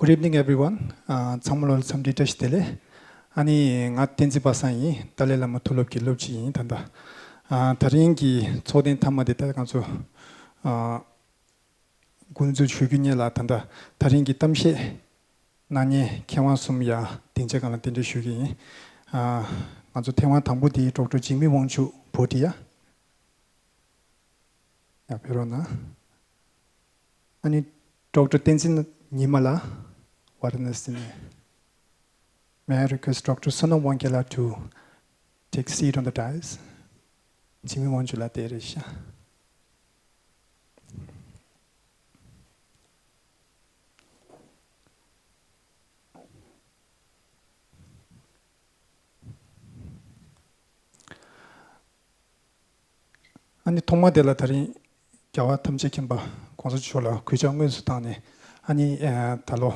Good evening, everyone. Samulol samditash tele. Ani ngat Tenzin Pasang talela matulop ki lopchi tanda. Taringi choden tamade ta kanso gunzu chuginya la tanda. Taringi tamshe nani kyawan sumya tingje kana tingje chugi. Kanso Taiwan tangbudi Dr. Jigmee Wangchuk Bhutia. Ya perona. Ani Dr. Tenzin Nyima may I request Dr. Sonam Wangyal to take seat on the dais? Jigmee Wangchuk teresha. 아니 통마델라 다리 겨와 탐지kim바 공수초라 규정문수 당에 아니 달로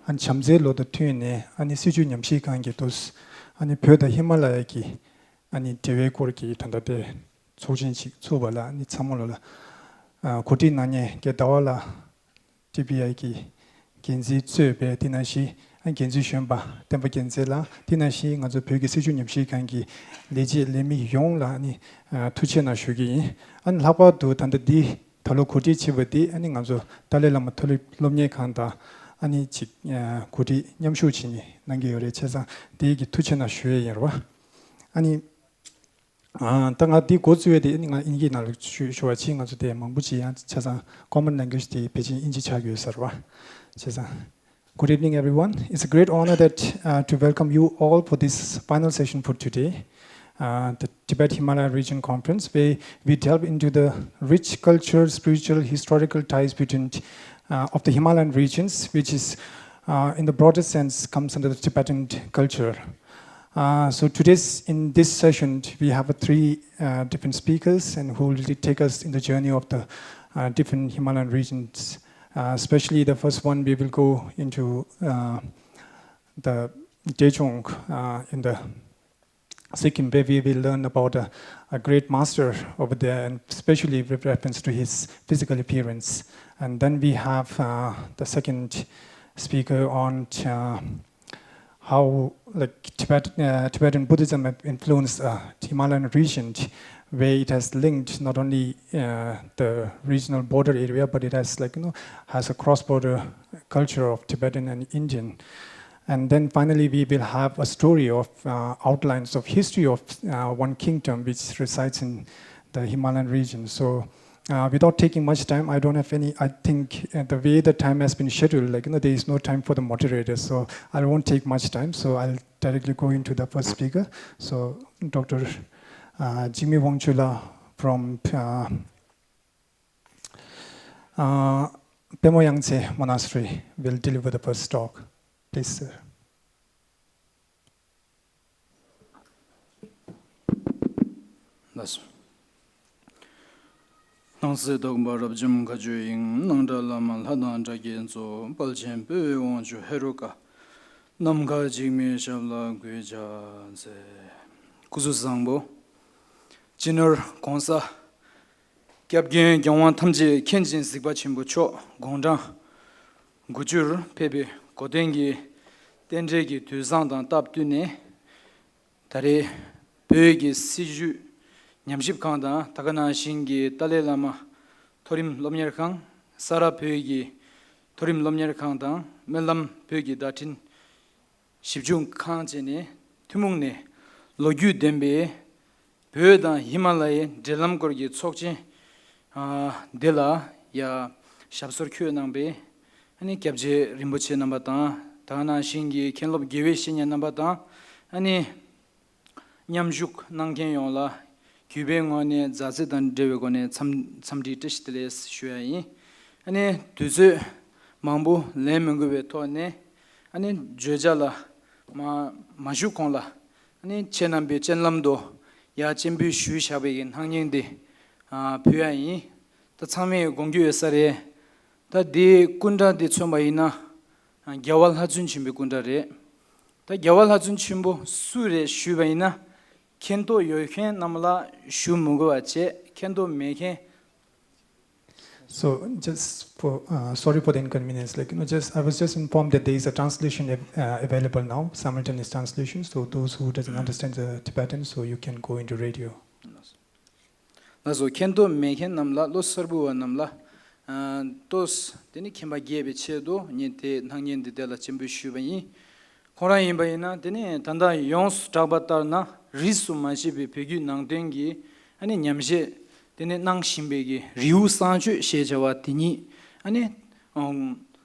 한 잠재로도 튀네 아니 수준염시 관계도 아니 벼다 히말라야기 아니 대외 고르기 단다데 소진식 소발라 아니 참물라 고디나니 게다와라 TBI기 겐지 쯔베 디나시 한 겐지 쉔바 템바 겐젤라 디나시 가서 벽이 수준염시 관계 레지 레미 용라 아니 투체나 슈기 안 라바도 단다디 달로 고디 치버디 아니 가서 달래라마 털이 롬nye 칸다 아니 지 고디 냠슈치니 난게 요래 체상 디기 투체나 슈에여와 아니 땅아디 고즈웨디 인기 날 슈슈와치 가서 대 망부지 체상 common language 디 베진 인지 차교서와 체상 Good evening, everyone. It's a great honor that to welcome you all for this final session for today, the Tibet-Himalaya Region Conference, where we delve into the rich cultural, spiritual, historical ties between of the Himalayan regions, which is, in the broader sense, comes under the Tibetan culture. So in this session, we have three different speakers, and who will take us in the journey of the different Himalayan regions. Especially the first one, we will go into the Kyishong in the Sikkim, where we will learn about a great master over there, and especially with reference to his physical appearance. And then we have the second speaker on how Tibetan Buddhism have influenced the Himalayan region, where it has linked not only the regional border area, but it has has a cross-border culture of Tibetan and Indian. And then finally, we will have a story of outlines of history of one kingdom which resides in the Himalayan region. So without taking much time, I don't have any, I think the way the time has been scheduled, there is no time for the moderator, so I won't take much time. So I'll directly go into the first speaker. So Dr. Jigmee Wangchuk from Pemoyangtse Monastery will deliver the first talk. Please, sir. That's Nangse Dogba Rabjim Kajuing, Nanda Lama Hadan Jagenzo, Balchen Pewonju Heruka, Namkha Jigmee Shabla Guja, Kuzuzangbo, Kinnaur Konsa, Kyabgen Gyawan Tamji Kenjin Sikbachimbo Cho, Gondang, Gujur, Pepe, Kodengi, Tenjegi, Tuzandan Tabdune, Tare, Pegi, Siju. Nyamship Kanda, Takana Shingi, Tale Lama, Torim Lomyer Kang, Sara Pegi, Torim Lomyer Kanda, Melam Pegi Datin, Shibjung Kanjene, Tumungne, Logu Dembe, Pöda Himalaya, Delam Gorgi Tsokje, Dela, Ya Shabsor Kyo Nambe, Ani Kabje Rimboche Nambata, Takana Shingi, Kenlob Geweshin Nambata, Ani Nyamjuk Nangen Yola. Kubengone Zazidan Devegone Samdi Tishtiles Shuai, Ane Duzu Mambu Lemungue Tone, Ane Jojala Majukonla, Ane Chenambe Chenlamdo, Ya Chembu Shu Shabin, Hanging de Puai, the Same Gongu Sare, the de Kunda de Tsomaina, and Gawal Lhatsun Chimbe Kundare, the Gawal Lhatsun Chimbo Sure Shubaina. Kendo yoken namla shu mugo ache kendo meke So just for sorry for the inconvenience. Just I was just informed that there is a translation available now, simultaneous translation. So those who doesn't understand the Tibetan, so you can go into radio. 나서 켄도 메켄 남라 로서부와 남라 토스 데니 켐바 게베 체도 니테 낭년데 데라 침부슈바니 코라인바이나 데니 단다 용스 타바타나 리수 마시베 베규 낭dengi 아니 냠제 데니 낭심베기 리우산주 셰자와 데니 아니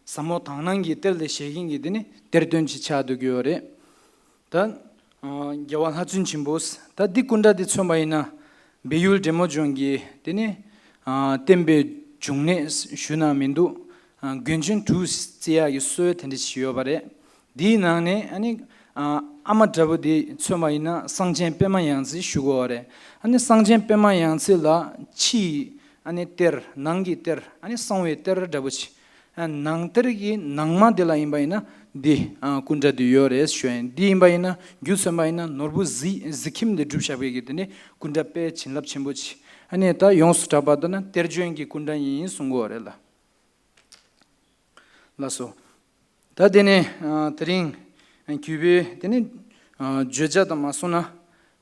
사모 당난기 텔레 셰긴기 데니 데르던치 차도 교레 단 야완 하준 침보스 다 디군다디 쳬마이나 베율 데모종기 데니 템베 중내 슈나민도 근진 투스티아 유스 텐디시오바레 디나네 아니 아마드바디 쳬마이나 상젠 페마양지 슈고레 아니 상젠 페마양지라 치 아니 테르 낭기 테르 아니 상웨 테르 다부치 낭테르기 낭마델라 임바이나 디 군다디 요레스 슈엔 디 임바이나 규스마이나 노르부 지킴데 드루샤베게드네 군다페 친랍 침보치 아니 타 용스타바드나 테르조잉기 군다이 숭고레라 라소 다데네 트링 큐베 데네 조자다 마소나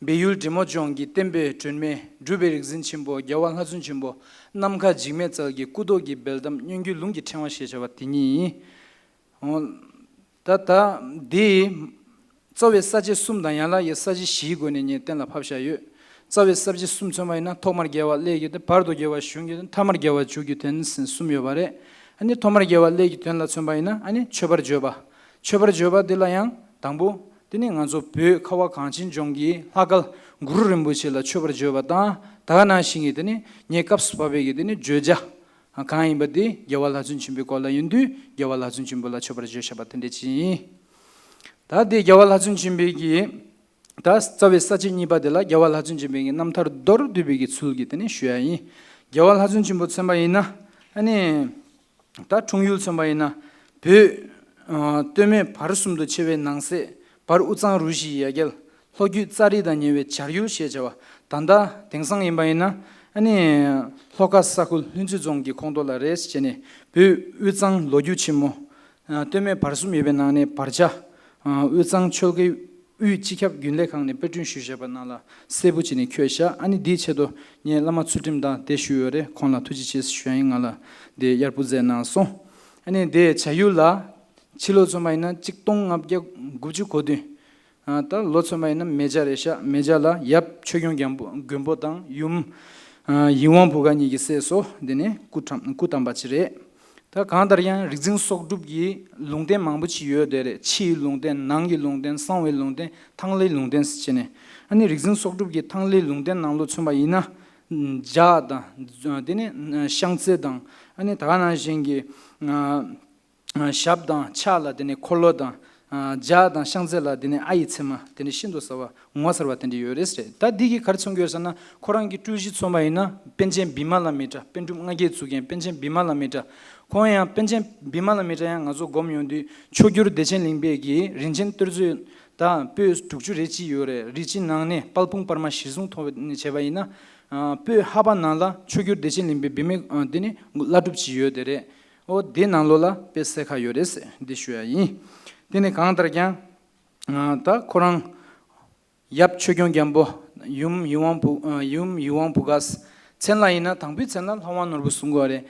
베율 데모종기 템베 튼메 드베릭진 침보 야완 하준 침보 남카 지메 짤기 구도기 벨담 뇽기 룽기 챵와시자와 티니 타타 디 저베 사지 숨다야라 예사지 시고네니 텐라 팝샤유 저베 사지 숨초마이나 토마르게와 레기데 파르도게와 슝기 타마르게와 주기 텐슨 숨여바레 아니 토마르게와 레기 텐라 쳬바이나 아니 쳬바르조바 딜라양 당부 디니 간조 베 카와 간친 종기 하갈 구르림부실라 쳬바르조바다 다나싱이 되니 녜캅스바베기 되니 조자 가임바디 야왈하준 침비콜라 윤두 야왈하준 침볼라 쳬바르조샤바텐데지 다디 야왈하준 침비기 다스 자베사지니바델라 야왈하준 침비기 남타르 도르드비기 술기 되니 슈야이 야왈하준 침보 쳬바이나 아니 다 총율 쳬바이나 베 때문에 바르숨도 체베 낭세 바로 우짱 루시 야겔 호규 짜리다니웨 자류 시에자와 단다 댕상 임바이나 아니 호카사쿨 힌주종기 콘돌라레스 제네 비 우짱 로규치모 때문에 바르숨 예베나네 바르자 우짱 초기 우 지캡 균레강네 베준 슈샤바나라 세부치니 쿄샤 아니 디체도 니 라마 추팀다 데슈요레 콘라 투지치스 슈잉알라 데 야르부제나소 아니 데 자율라 칠로조마이나 직동 앞게 구주 고디 다 로초마이나 메자레샤 메자라 얍 최경 gem보당 윰 이원 보관이 있어서 되네 꾸탐바치레 다 간다리안 리징 속둡기 롱데 망부치 요데레 치 롱데 낭기 롱데 상웨 롱데 탕레 롱데 스체네 아니 리징 속둡기 탕레 롱데 낭로 츠마이나 자다 되네 샹체당 아니 다가나싱기 샵당 차라 되네 콜로당 자당 샹젤라 되네 아이츠마 되네 신도사와 응와서와 되네 요레스레 다디기 가르청교에서나 코랑기 투지 쏘마이나 벤젠 비말라미타 벤둠가게 주게 벤젠 비말라미타 코야 벤젠 비말라미타야 가조 고미온디 초규르 데젠 링베기 린젠 뜨르즈 다 뻬스 tukju rechi yore richi nangne palpung parma shizung thobni chebaina pe habanala chogyur dechen limbe bime deni ladupchi yodere o denalola pe sekha yores deshuayi dene kandargya ta korang yap chogyong gyambo yum yuwang pugas chenlaina tangbi chenla hawan norbu sungore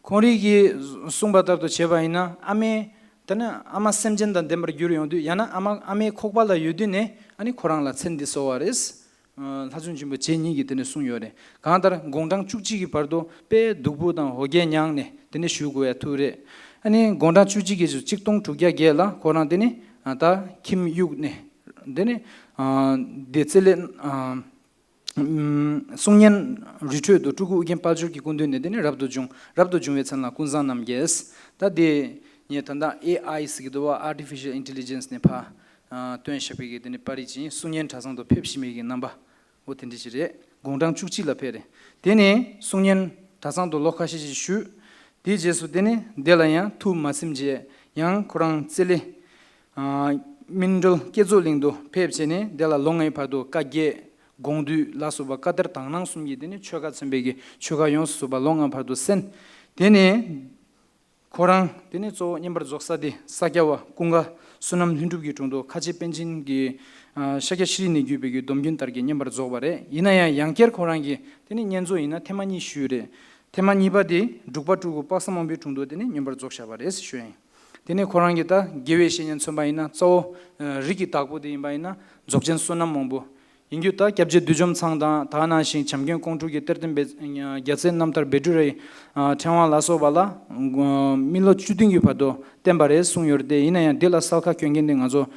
korigi sungbatar to chebaina ame tana ama semjendan demar gyuryondi yana ama ame kokbala yudine ani korangla chendi sowares Lhatsun jimbo jenigi tene sungyore kantar gongdang chukjigi pardo pe dugbudan hoge nyangne tene shugoya ture ani gongdang chukjigi ju chikdong tukya gela korang tene ata kim yugne tene detsele sungyen ritwe do tugu ugen paljur ki kundune tene rabdo jungwe chanla kunzan nam yes ta de nye tanda AI sigidwa artificial intelligence ne pha tuen shapege tene parichi sungyen thasang do phepshimegi namba 오텐디지레 공당 축지라 페레 데네 송년 다상도 로카시지 슈 디제수 데네 델라야 투 마심제 양 코랑 셀레 민도 케졸링도 페브제네 델라 롱에 파도 까게 gongdu la soba kadar tangnang sumgi deni choga tsembegi choga yons soba longa pardo sen deni korang deni zo nyambar zoksa di sakyawa kunga sunam hindubgi tungdo kachi penjin gi shakya shirini gyubegi domgyun targi nyambar zokbare inaya yangker korangi deni nyenzo ina temani shure temani badi dukba tugu paksamambi tungdo deni nyambar zokshabare es shuen deni korangi ta gewe shenyan somba ina zo riki takbo di imba ina zokjen sunam mongbo ingyu ta kyabje dujom tsangda taana shing chamgyen kongtugi terden gyatsen namtar bedurei changwa laso bala milo chudingyu pado tembare sungyorde inaya dela salka kyongende ngazo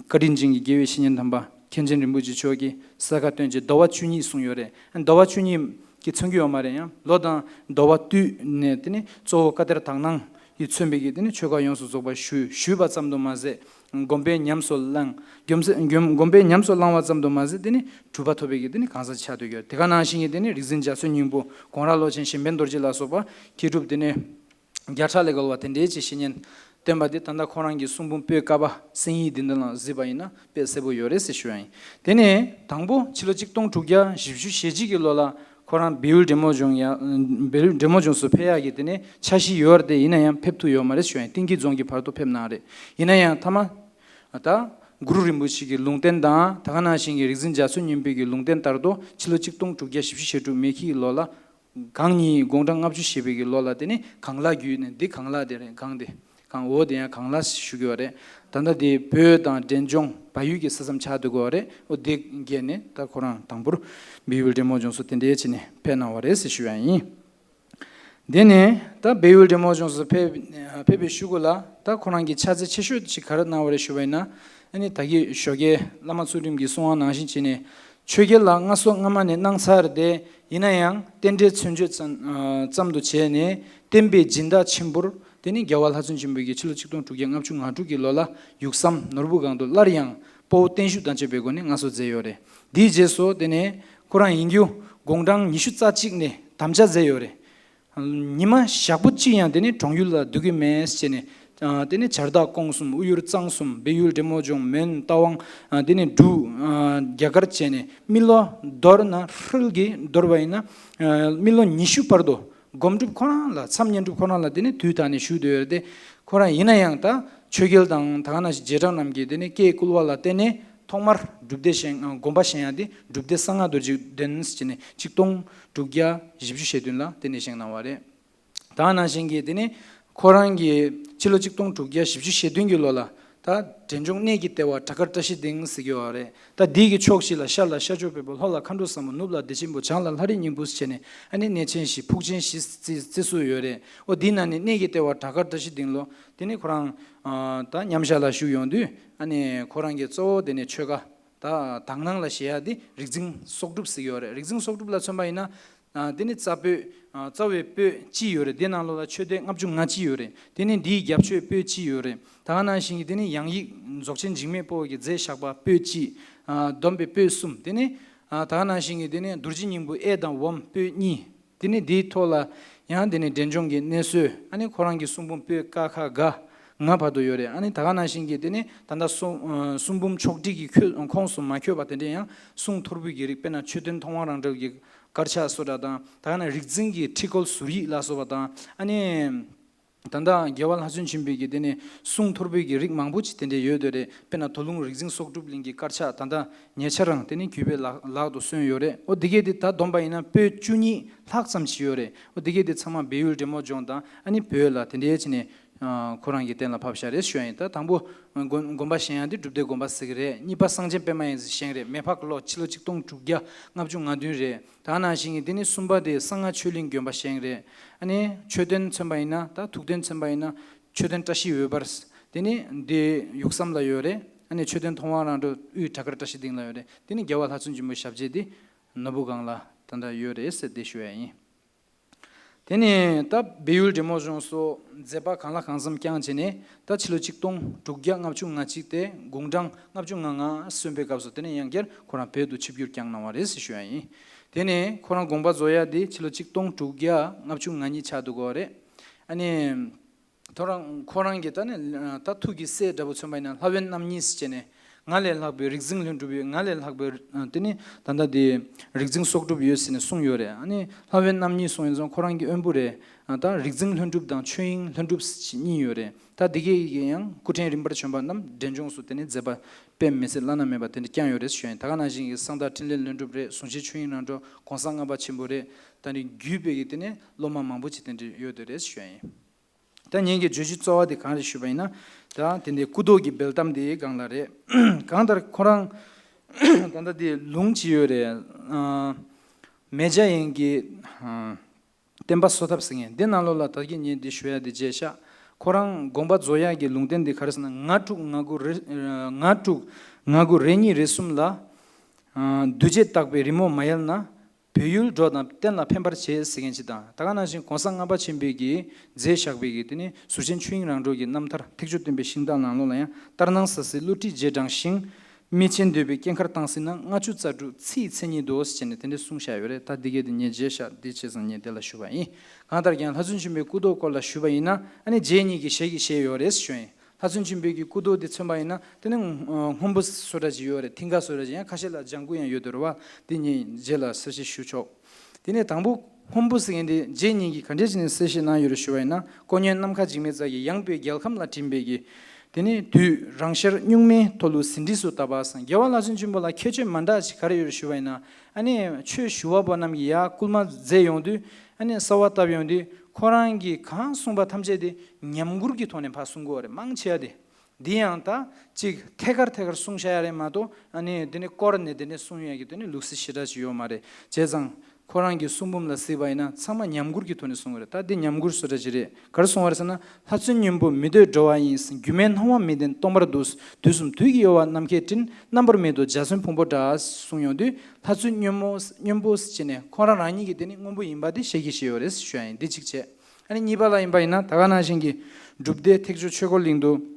kadinjingi gewe shenyan thamba kenjen rimbuji chogi saka tenje dawa chuni sungyore dawa chuni ki tsungyo mare ya loda dawa tu ne tene zo kadera tangnang 이 쳔베기 되는 최가 연수 조바 슈바 잠도 마제 곰베 냠솔랑 곰베 냠솔랑 와잠도 마제 되니 두바토베기 되니 간사 차도겨 대가나싱이 되니 리즌자 손님보 공라로진 신벤도르질라소바 기룹 되니 갸차레걸 와텐데 지신년 템바디 탄다 코랑기 숨분 뼈까바 생이 된다나 지바이나 뼈세보 요레스 슈아이 되니 당보 치로직동 두갸 십슈 시지길로라 코란 비울 데모종이야 비울 데모종스 페야기 되네 차시 요르데 이나야 펩투 요마레 슈엔 띵기 종기 파도 펩나레 이나야 타마 아타 구루림부시기 룽텐다 타가나싱기 리즌자 순님비기 룽텐 따르도 칠로직동 두게 십시셰두 메키 로라 강니 공당 압주 시비기 로라 되네 강라규네 디 강라데레 강데 강오데야 강라 슈교레 단다디 베다 덴종 바유기 사삼 차두고레 오데게네 다 코란 당부르 비울 데모종스 텐데치네 페나와레스 슈아이 데네 다 비울 데모종스 페베 슈고라 다 코란기 차즈 치슈치 가르나와레 슈바이나 아니 다기 쇼게 라마수림기 송아 나신치네 최겔라 ngaso ngamane nang사르데 이나양 텐데 춘주 짬도 제네 템베 진다 침부르 데니 겨왈 하준 진부기 칠로직동 두경 압중 하두기 로라 63 노르부강도 라리양 포텐슈 단체베고네 ngaso 제요레 디제소 데네 코란 인규 공당 니슈짜직네 담자 제요레 니마 샤부치야 데니 종율라 두기 메스체네 데니 차르다 공숨 우유르 짱숨 베율 데모종 멘 따왕 데니 두 갸가르체네 밀로 도르나 흙기 도르바이나 밀로 니슈 파르도 곰줍 코나라 3년줍 코나라 되네 두타니 슈드여데 코라 이나양다 최결당 당하나시 제라남게 되네 깨꿀발라 되네 통말 줍데셴 곰바셴야디 줍데상아 도지 덴스치네 직동 두기야 집주셰든라 되네셴 나와레 다나싱게 되네 코랑기 칠로 직동 두기야 집주셰든길로라 다 전종 내기 때와 타카르타시 딩스기와레 다 디기 촉실라 샬라 샤조베볼 홀라 칸도사모 누블라 데심보 장랄 하리닝 부스체네 아니 네첸시 푹진시 지수요레 오 디나니 내기 때와 타카르타시 딩로 데니 코랑 다 냠샬라 슈용디 아니 코랑게 쪼 데니 최가 다 당낭라 시야디 릭징 속룹스기와레 릭징 속룹라 쳔바이나 데니 짜베 짜웨페 지요레 데나로라 최대 압중 나지요레 데니 디 갭추에 페 지요레 다나싱이 데니 양이 적신 직메 보기 제 샤바 페지 dombe pe sum dene tahana shingi dene durjiningbu edan wom pe ni dene di tola yan dene denjongge nesu ani korangi sumbum pe ka kha ga nga bado yore ani tahana shingi dene tanda sumbum chokdigi khonsum ma kyo batende ya sung thorbu gi ripena chuden thongwarang gi karcha sorada tahana rigzingi tikol suri laso bata ani 단다 개월 하준 준비기 되네 숭 토르비기 릭 망부치 된데 여더레 페나 돌롱 릭징 속두블링기 까차 단다 녀처럼 되니 규베 라도 순 요레 오 디게디 다 돈바이나 페 주니 학삼치 요레 오 디게디 참마 베율 데모 존다 아니 베율라 된데 지네 코랑기 때나 팝샤레 슈아이다 당부 곰바시야디 둡데 곰바스그레 니파 상제 페마이즈 셴레 메파클로 칠로 직동 두갸 납중 나드레 다나싱이 되니 숨바데 상아 출링 곰바셴레 아니 최된 첨바이나 다 tukden 첨바이나 최된 다시 외버스 되니 데 육삼라 요레 아니 최된 통화라도 이 타그르다시 딩라 요레 되니 겨와 하춘 좀 샵제디 너부강라 단다 요레스 데슈야이 되니 다 베율 데모존소 제바 칸라 칸섬 캬안체네 다 칠로 직동 두갸 납중 나치테 공장 납중 나가 숨베 갑서 되니 양겔 코란 페도 칩규 캬 나와레스 슈야이 되네 코란 공바 조야디 칠로 직동 두갸 납중 나니 차두고레 아니 토랑 코란 게다네 다 투기 세 더부 첨바이나 하웬 남니스체네 ngale lakbe rigzing lundu bi ngale lakbe tini tanda di rigzing sokdu bi yosine sung yore ani hawen namni song zong khorangi embure ta rigzing lundu dang chuing lundu ni yore ta dige yang kuten rimbar chomba nam denjong su tini zeba pem mese lana me ba tini kyang yore shyen ta kana jing sangda tinle lundu bre sungji chuing nan do konsanga ba chimbore tani gyube gi tini loma mambu chi tini yodere shyen ta nyenge joji tsawa de kan shubaina 다 근데 구도기 벨담디 강라레 강다르 코랑 단다디 룽지요레 메자행기 템바 소탑승에 데나로라 타기 니디 슈야디 제샤 코랑 곰바 조야기 룽덴디 카르스나 나투 레니 레숨라 두제 딱베 리모 마일나 배율 조나 땐나 펜바르 제스겐지다 다가나신 고상아바 침비기 제샥비기 드니 수진 추잉랑로기 남타라 택주된베 신달나로나야 따르낭스스 루티 제장싱 미친데베 켄카르탕스나 나추자두 치체니도스 체네텐데 숭샤요레 타디게디 녜제샤 디체즈니 델라 슈바이 가다르겐 하준심베 구도콜라 슈바이나 아니 제니기 셰기 셰요레스 슈이 하준심베기 구도디 첨바이나 때는 홈부스 소라지요레 팅가 소라지야 카실라 장구야 요더와 디니 젤라 스시 슈초 디네 당부 홈부스인데 제니기 컨디션 스시나 요르슈와이나 고년 남카 지메자기 양베 gelkamla 팀베기 디니 두 랑셔 뉴메 톨루 신디수 타바산 겨왈라진 짐볼라 케체 만다지 카레 요르슈와이나 아니 최 슈와바남이야 꿀마 제용두 아니 사와타비온디 코랑기 칸송바 탐제디 냠구르기 돈에 파송고레 망치야데 디안타 지 태가르 숭샤야레마도 아니 드네 코르네 드네 숭야기 드네 룩시시라지요 마레 제장 코랑기 숨붐라 시바이나 참마 냠구르기 돈에 숭고레 따디 냠구르스라지레 가르송와르스나 하춘님부 미데 조아인스 규멘 하와 미덴 톰바르도스 두숨 투기요와 남케틴 넘버 메도 자슨 폼보다 숭요디 하춘님모스 지네 코라라니기 드네 ngom부 임바디 셰기시요레스 슈아인 디직체 아니 니발라 임바이나 다가나신기 줍데 택주 최골링도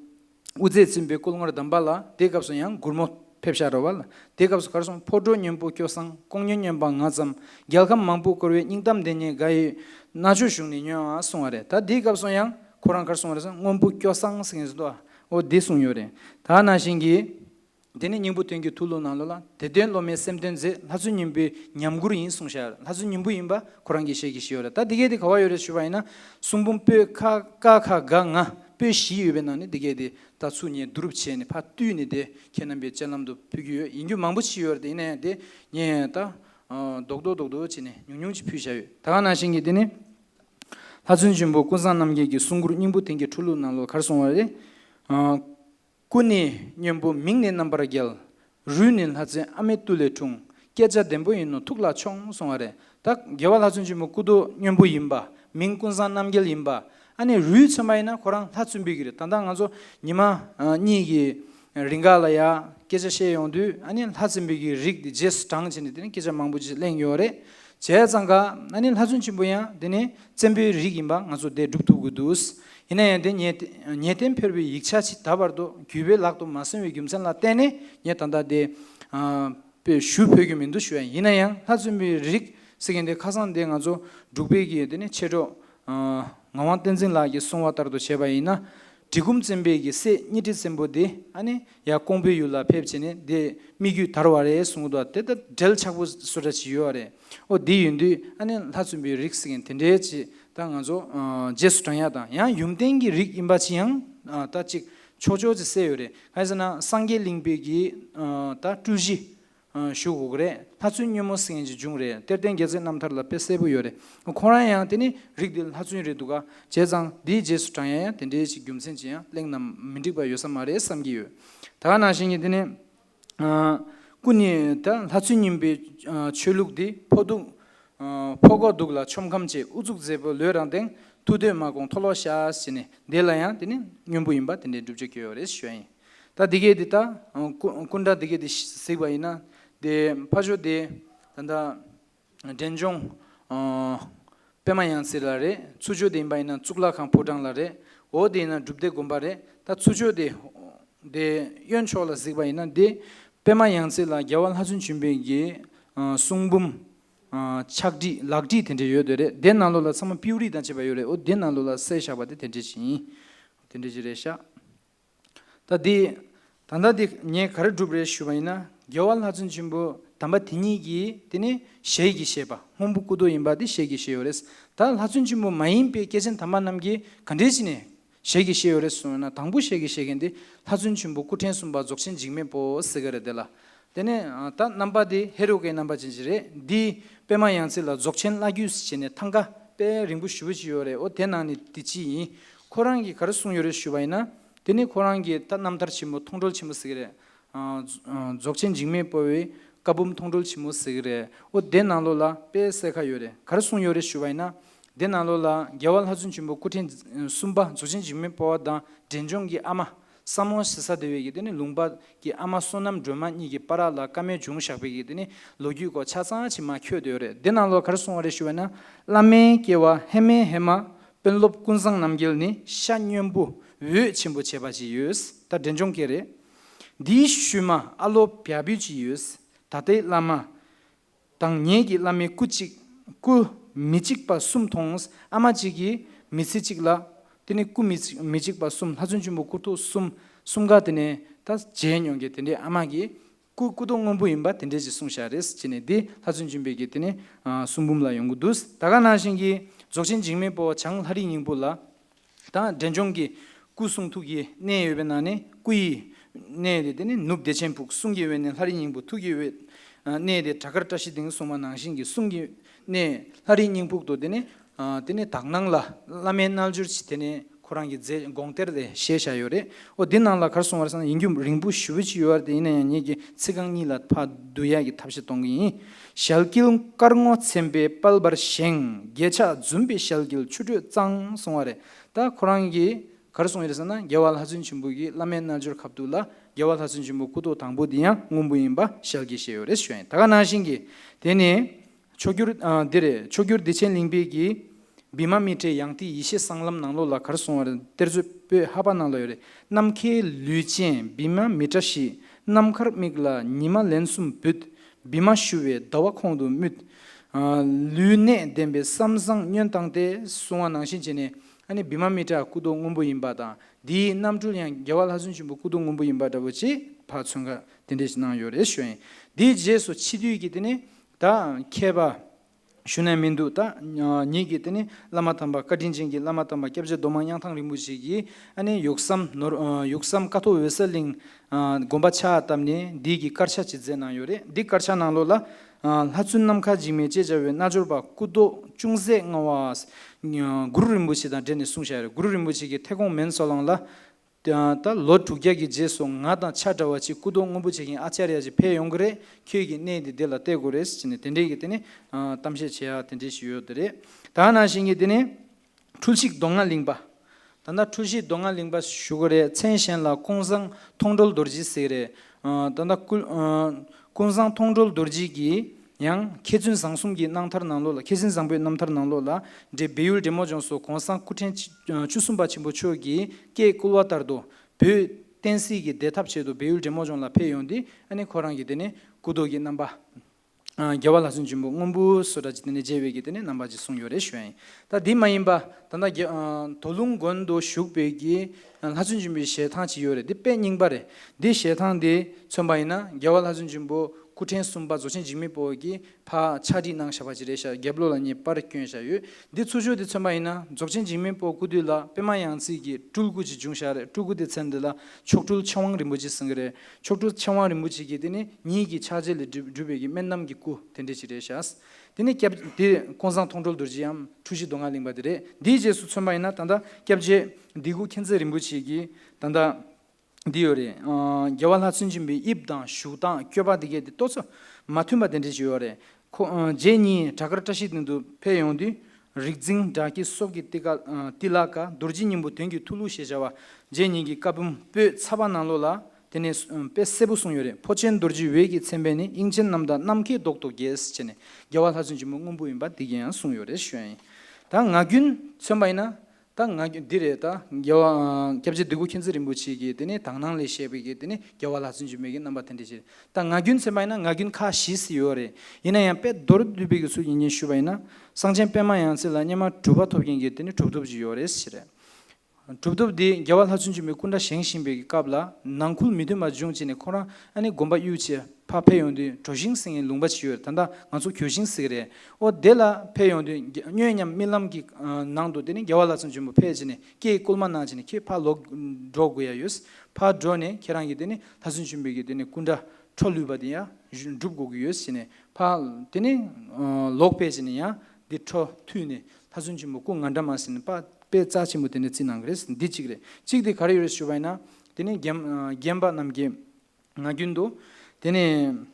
우제진베 콜응어 담발라 데갑선양 구르모 펩샤로발 데갑스 가르송 포도 님부 교상 공년 년방 나잠 gel감 망부 거르에 닝담 데니 가이 나주슝니 녀아 송아레 다 데갑선양 코랑 가르송어서 ngom부 교상 승에서도 오 데송요레 다나신기 데니 닝부 땡기 툴로나로라 데덴 로메셈덴제 하주님비 냠구르 인송샤 하주님부 임바 코랑기 셰기시요라 다 디게디 가와요레 슈바이나 숭붐페 카카가가 페시유베나니 디게디 다수니 두릅체니 파뚜니데 케남베 젤람도 피규어 인규 망부치요르데 이네데 녜다 독도독도 지네 뇽뇽치 피샤요 다가나신기 데니 하준준보 군산남게기 숭구르 닝부 땡기 툴로나로 가르송와레 कुनी न्यम्बो मिंगने number गेल रुनिन हाजे अमेतुलेटुंग केजा देंबो इनो तुकला छोंग सोंगारे 딱 Gewal हाजुं지 먹고도 न्यम्बो 임바 민군산 남겔 임바 아니 루 처마이나 코랑 타춘비기래 단당 아주 니마 니기 링갈라야 계제셰 용두 아니 하춘비기 릭디 제스 당진이들은 계제 망부지 랭요레 제장가 아니 하준지 뭐야 되네 쩨비 릭임바 아주 데 둑투구두스 이네 녜템 페르비 익차치 다바르도 규베 락도 마스미 김산라 때네 녜탄다데 페 슈페기민도 슈야 이나양 하준비 릭 세겐데 카산데 아주 둑베기에 되네 체로 ngawang tenzin la ye songwa tar do cheba ina digum zembe gi se niti sembo de ani ya kongbe yula phepchine de migyu tarware sungdo atte da del chakbu sura chi yore o di yundi ani lhatsumbi riksing tende chi ta ngajo jesu tanya da ya yumdengi rik imba chi yang ta chik chojo je se yore kaisana sangge lingbe gi ta tuji shugo kore Lhatsun nyomo singenji jungre terden geze namtarla pesebu yore koraya teni rigdil Lhatsun reduga jezang di jesu tanya tende chi gyumsenji ya lengnam mindigba yosamare samgi yo taga nashingi teni kuni ta Lhatsun nimbe cholukdi pogo dugla chomkamche uzuk zebo lorandeng tude magong tolo sha sine delaya teni nyombu imba tende dubjekyo yore shwayi ta dige dita kunda dige di segbaina de pajo de tanda denjong pemayan silare chujo de imbaina chukla khang podang lare o de na dubde gombare ta chujo de yonchola sigbaina de pemayan sila gyawal hajun chimbe gi sungbum chakdi lagdi tende yodere den nalola sama piuri dan cheba yore o den nalola se shabade tende chi tende jiresha ta de 단다디 nye 가르 두브레 슈바이나 겨왈 하준 진보 담바 디니기 디니 셰기 셰바 홍북구도 임바디 셰기 셰요레스 다 하준 진보 마임베 계신 담만 남기 간데지네 셰기 셰요레스나 당부 셰기 셰겐데 하준 진보 쿠텐 숨바 족신 직메보 스거레델라 데네 다 남바디 헤로게 남바 진지레 디 페마 양실라 족친 라규스 치네 탕가 페 링부 슈부지요레 오 데나니 디치 코랑기 가르숭 요레 슈바이나 데네 코랑기 다 남다르 치모 통돌 치모 스게레 족친 직메보에 까붐 통돌 치모 스게레 오 데나로라 페 세카 요레 가르숭 요레 슈바이나 데나로라 겨왈 하준 치모 쿠텐 숨바 족친 직메보다 덴종기 아마 사모 시사되게 되는 룽바기 아마 소남 드마니기 파라라 카메 중샤베게 되는 로기고 차상치마 켜되어래 데나로 가르송어레 쉬와나 라메 케와 헤메 헤마 벨롭 군상 남길니 샤뇽부 위 침부 제바지 유스 다 덴종게레 디슈마 알로 뼈비지 유스 다데 라마 당녜기 라메 꾸직 꾸 미직바 숨통스 아마지기 미시직라 tene ku mijik ba sum hajun ju mokuto sumga tene ta jenyong ge tene amagi ku kudong ngombu imba tende ji sungshares chine di hajun ju be ge tene sumbumla yongudus daga na shingi jokshin jingme bo chang hari ningbola ta denjong gi ku sungtu gi ne yebenane kui ne de tene nup de chempuk sungi wenen hari ningbu tugi we ne de takarta shi ding suma nang shingi sungi ne hari ningbuk do tene tene 당낭라 라멘 날주치 tene 코랑기 제 공테르데 셰샤요레 오 딘낭라 카르송와르산 인규 링부 슈비치 요르데 이네 얘기 츠강니라 파 두야기 탑시 동기 샬길 까르고 쳔베 빨바르셴 게차 준비 샬길 추르 짱 송와레 다 코랑기 카르송이르산나 겨왈 하준 침부기 라멘 날주 갑둘라 겨왈 하준 침부 구도 당보디야 웅부임바 샬기셰요레 슈엔 다가 나신기 데네 초규르 데레 초규르 디첸 링베기 비마미테 양티 이시 상람 나로라 카르송와르 데르즈페 하바나로요레 남케 류첸 비마미타시 남카르 미글라 니마 렌숨 붓 비마슈웨 다와콩도 묻 류네 뎀베 삼상 년당데 송와낭신체네 아니 비마미타 구동 응보임바다 디 남줄량 겨왈 하준시 구동 응보임바다 버치 파충가 덴데시나요레 슈엔 디 제소 치두이기 되네 다 케바 슈네민두 다 니기 되네 라마탐바 카딘징기 라마탐바 캡제 도망양탕 리무지기 아니 욕삼 카토 웨슬링 곰바차 탐니 디기 카르샤 치제나요레 디 카르샤 나로라 Lhatsun Namkha Jigmee Jejawe Najurba Kudo Chungze Ngawas Guru Rinpoche da Dene Sungshare Guru Rinpoche ki Thekong Men Solang la ta Lot Tukya ki Jeso Nga da Chadawa chi Kudo Ngompoche ki Acharya ji Pe Yongre Kyo ki Ne di Dela Te Gores Chine Tende ki Tene Tamshe Cheya Tende Shiyo Tere Tahana Shingi Tene Tulshik Donga Lingba Tanda Tulshik Donga Lingba Shugore Chen Shen la Kongzang Tongdol Dorji Sere Tanda Kongzang Tongdol Dorji ki yang Kechun Sangsumgi Nangtar Nanglola Kechun Sangbe Namtar Nanglola de Beul Demo Jonso Kongzang Kuten Chusumba Chimbo Chogi Ke Kulwatardo Be Tensi ki Detap Chedo Beul Demo Jonla Pe Yondi Ane Korangi Dene Kudogi Namba Gyawal Hasun Jimbo Ngumbu Sodaji Dene Jewegi Dene Nambaji Sungyore Shuen Ta Di Mayimba Tanda Tolung Gondo Shukbegi Hasun Jimbo Shetan Chiyore Di Pe Ningbare Di Shetan Di Chombaina Gyawal Hasun Jimbo Kuten Sumba Zoshin Jigmee Bogi Pa Chadi Nang Shabajiresha Geblola Ni Parakyonsha Yu Di Tsujo Di Chombaina Zoshin Jigmee Bo Kudula Pema Yangsi Ki Tulguji Jungshare Tulgudi Tsendela Choktul Chawang Rimbuji Sangre Choktul Chawang Rimbuji Ki Dini Nigi Chajeli Dubegi Mennam Ki Ku Tendeshireshas Dini Kyab Di Kongzang Tongdol Durjiyam Tushi Donga Lingba Dire Di Jesu Chombaina Tanda Kyabje Digu Kenze Rimbuji Ki Tanda Diore Gyawal Lhatsun Jimbe Ibdan Shukdan Kyoba Dige Di Toso Matumba Dende Jiore Jeni Takaratashi Dindu Peyondi Rigzing Daki Soki Tilaka Durji Nimbu Tengi Tulu Shejawa Jeni Gi Kabum Pe Tsaba Nalola Tene Pe Sebu Sungyore Pochen Durji Wegi Tsembeni Ingchen Namda Namke Dokto Ges Chene Gyawal Lhatsun Jimbe Ngumbu Imba Digeyan Sungyore Shuen Ta Ngagyun Tsembaina 다 디레다 겨와 캡제 두고 켄즈 림부치기 되네 당낭 레셰비기 되네 겨와 라슨 주메기 넘바 텐데지 다 나균 세마이나 나균 카 시스요레 이나야 페 도르드비기 수 인연 슈바이나 상전 페마 양슬라 냐마 두바 토빙기 되네 두두지 요레 시레 Tibettv gyawal Lhatsun chimbe kunda shengshimbe kabla nangkul miduma jungchine khora ani gomba yuche pa peyonde tojing singin lungba chiyor tanda ngangsu kyosing sigre o dela peyonde nyoyam milam gi nangdo deni gyawal Lhatsun chimbe pejine ke kulman najine ke pa log droguya yus pa drone kerangi deni Lhatsun chimbe gi deni kunda tolubadiya drubgo gi yus sine pa deni log pejine ya di tro tune Lhatsun chimbe ku ngandamasin pa pe chachi mutene chinangres dichigre chigde khare shubaina tene gemba namge ngagyundo tene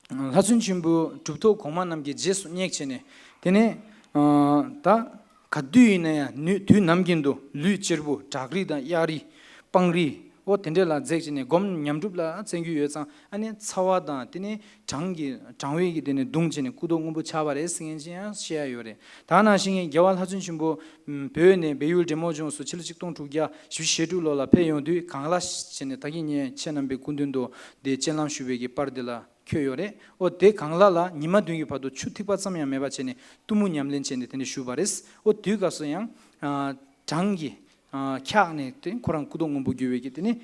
Lhatsun chimbu tupto koma namge jesu nyekchene tene ta kadduine ya tu namgindo lu chirbu tagri da yari pangri o tendela jekchene gom nyamdubla chengyu yesa ane chawa da tene 장기 장외기 되는 동진에 구동부 차발에 승인지야 시야요래 다나 신의 겨울 하준 신부 배연의 매율 데모 중수 칠직동 두기야 슈셰둘로라 배연도 강라시네 다기니 체남베 군든도 데 첼람 슈베기 파르델라 쿄요래 어데 강라라 니마 둥이 봐도 추틱받sam이야 매바체네 투무냠렌체네 되는 슈바레스 어 뒤가서양 장기 캬네 때 코랑 구동부 교회기 때문에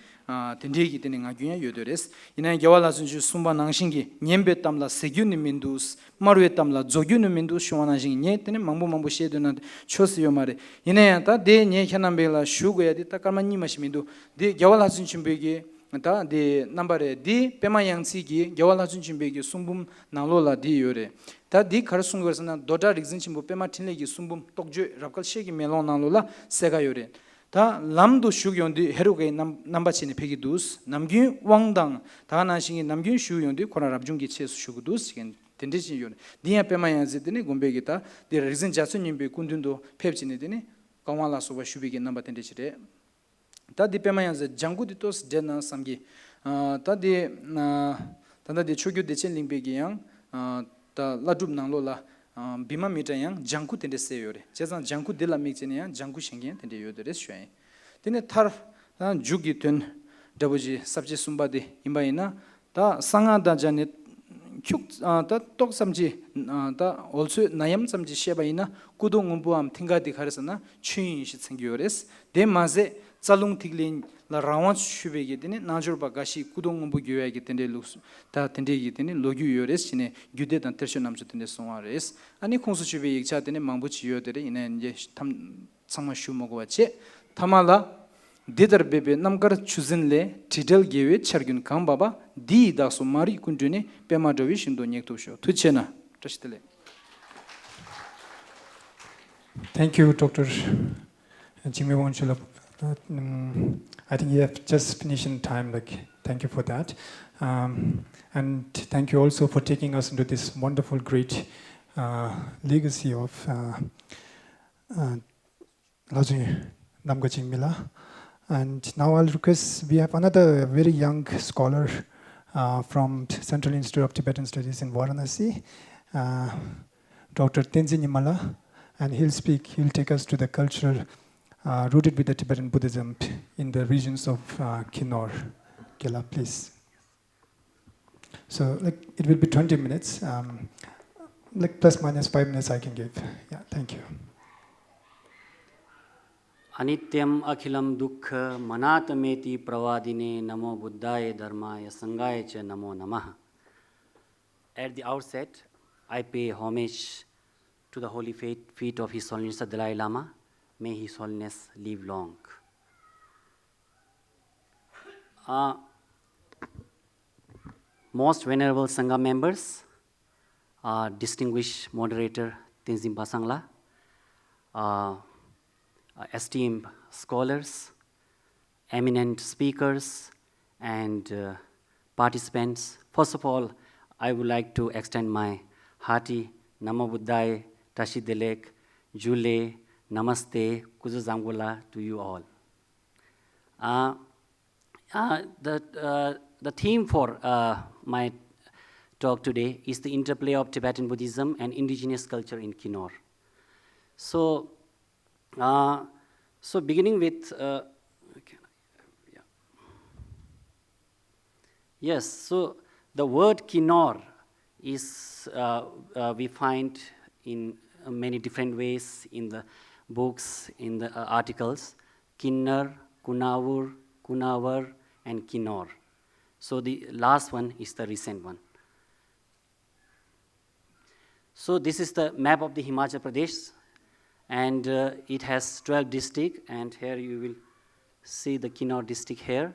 된대기 되는 아규냐 요더레스 이날 겨울 하준 주 숨바 낭신기 냠베 땀라 세균 민두스 마루에 땀라 조균 민두 쇼나징 예 때는 망보망보 시에도나 초스요 말에 이내야다 데네 현남벨라 슈고야 디 따까만 니마시민도 데 겨울 하준 준비기 다 데 넘버에 디 페마양치기 겨울 하준 준비기 숨붐 나로라 디 요래 다디 카르숭거스나 도다 리즌 침보 페마 틴레기 숨붐 똑조 랍칼 셰기 멜론 나로라 세가 요래 다 람도 슈gyon디 헤로게 남바치네 페기두스 남규 왕당 다나싱이 남규 슈gyon디 코라랍중기 체스 슈구두스 겐 텐데지 요 디야 페마야즈드네 곰베기타 디 리즌 자스님베 군든도 펩치네드네 강와라소바 슈비게 남바 텐데치레 다디 페마야즈 장구디토스 데나 삼기 다디 단다디 추규 데첸링베기양 다 라둡낭로라 비마 미타양 장쿠 텐데 세요레 제상 장쿠 딜라 미체냐 장쿠 셴게 텐데 요데레 쉐 테네 타르 주기 튼 더부지 삽지 숨바디 임바이나 다 상아다 자네 축다 똑삼지 다 also 나얌 삼지 셰바이나 구동음부암 팅가디 가르스나 추인시 생기요레스 데마제 짤룽 틱린 라 라완 슈베게 되네 나주르바 가시 구동음부 교야게 텐데 루스 다 텐데게 되네 로규 요레스 시네 규데단 테르션 남주 텐데 송아레스 아니 콩수 슈베 익차 되네 망부치 요데레 이네 이제 탐 상마 슈 먹어 왔지 타말라 데더베베 남가르 추진레 티델 게웨 차르균 캄바바 디다소 마리 군드네 페마도위 신도 녜토쇼 투체나 트시텔레 Thank you, Dr. Jigmee Wangchuk. I think you have just finished in time. Thank you for that, and thank you also for taking us into this wonderful, great legacy of Namkha Jigmee. And now I'll request, we have another very young scholar from Central Institute of Tibetan Studies in Varanasi, Dr. Tenzin Nyima, and he'll take us to the culture rooted with the Tibetan Buddhism in the regions of Kinnaur. Kela, please. So it will be 20 minutes, plus minus 5 minutes I can give. Yeah, thank you. Anityam akhilam dukkha manatameti pravadine namo buddhaya dharmaya sangaya cha namo namaha. At the outset, I pay homage to the holy feet of His Holiness the Dalai Lama. May His Holiness live long. Most venerable Sangha members, distinguished moderator Tenzin Pasangla, esteemed scholars, eminent speakers, and participants. First of all, I would like to extend my hearty Namo Buddhaya, Tashi Delek, Jule, Namaste, Kuzu Zamgola to you all. The theme for my talk today is the interplay of Tibetan Buddhism and indigenous culture in Kinnaur. So beginning with, yes, so the word Kinnaur is, we find in many different ways in the books, in the articles. Kinnaur, Kunaur, Kunavar, and Kinnaur. So the last one is the recent one. So this is the map of the Himachal Pradesh, and it has 12 districts, and here you will see the Kinnaur district here.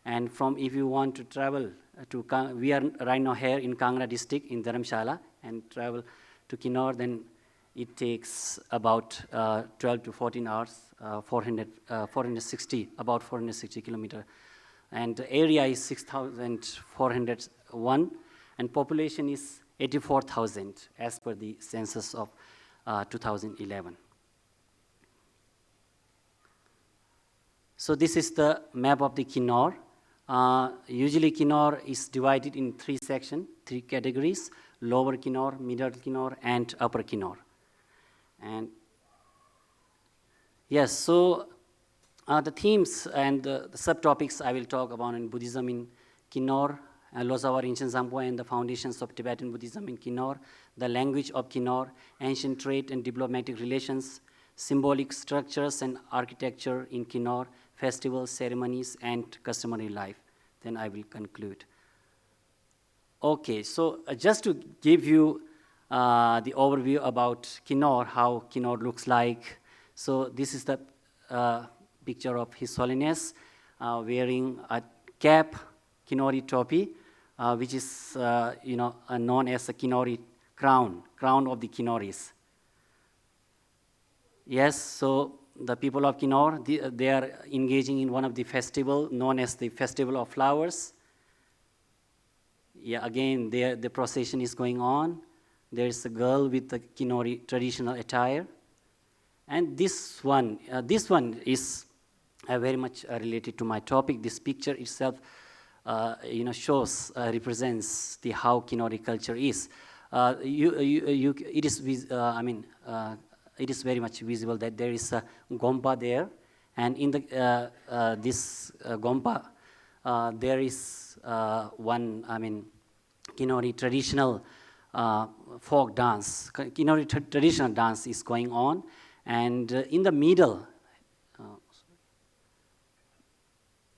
And from, if you want to travel to, we are right now here in Kangra district in Dharamshala, and travel to Kinnaur, then it takes about 12 to 14 hours, 460, about 460 kilometers. And the area is 6,401, and population is 84,000 as per the census of 2011. So this is the map of the Kinnaur. Usually Kinnaur is divided in 3 sections, 3 categories: lower Kinnaur, middle Kinnaur, and upper Kinnaur. And yes, so the themes and the subtopics I will talk about in Buddhism in Kinnaur, Losawar Ancient Zampo and the foundations of Tibetan Buddhism in Kinnaur, the language of Kinnaur, ancient trade and diplomatic relations, symbolic structures and architecture in Kinnaur, festivals, ceremonies, and customary life. Then I will conclude. Okay, so just to give you the overview about Kinnaur, how Kinnaur looks like. So this is the picture of His Holiness wearing a cap, Kinnauri topi, which is known as the Kinnauri crown of the Kinnauris. Yes, so the people of Kinnaur, they are engaging in one of the festival known as the Festival of Flowers. Yeah, again, the procession is going on. There is a girl with the Kinnauri traditional attire. And this one is very much related to my topic. This picture itself, shows, represents the how Kinnauri culture is. It is very much visible that there is a gompa there, and in the this gompa, there is one, Kinnauri traditional folk dance. Kinnauri traditional dance is going on, and in the middle,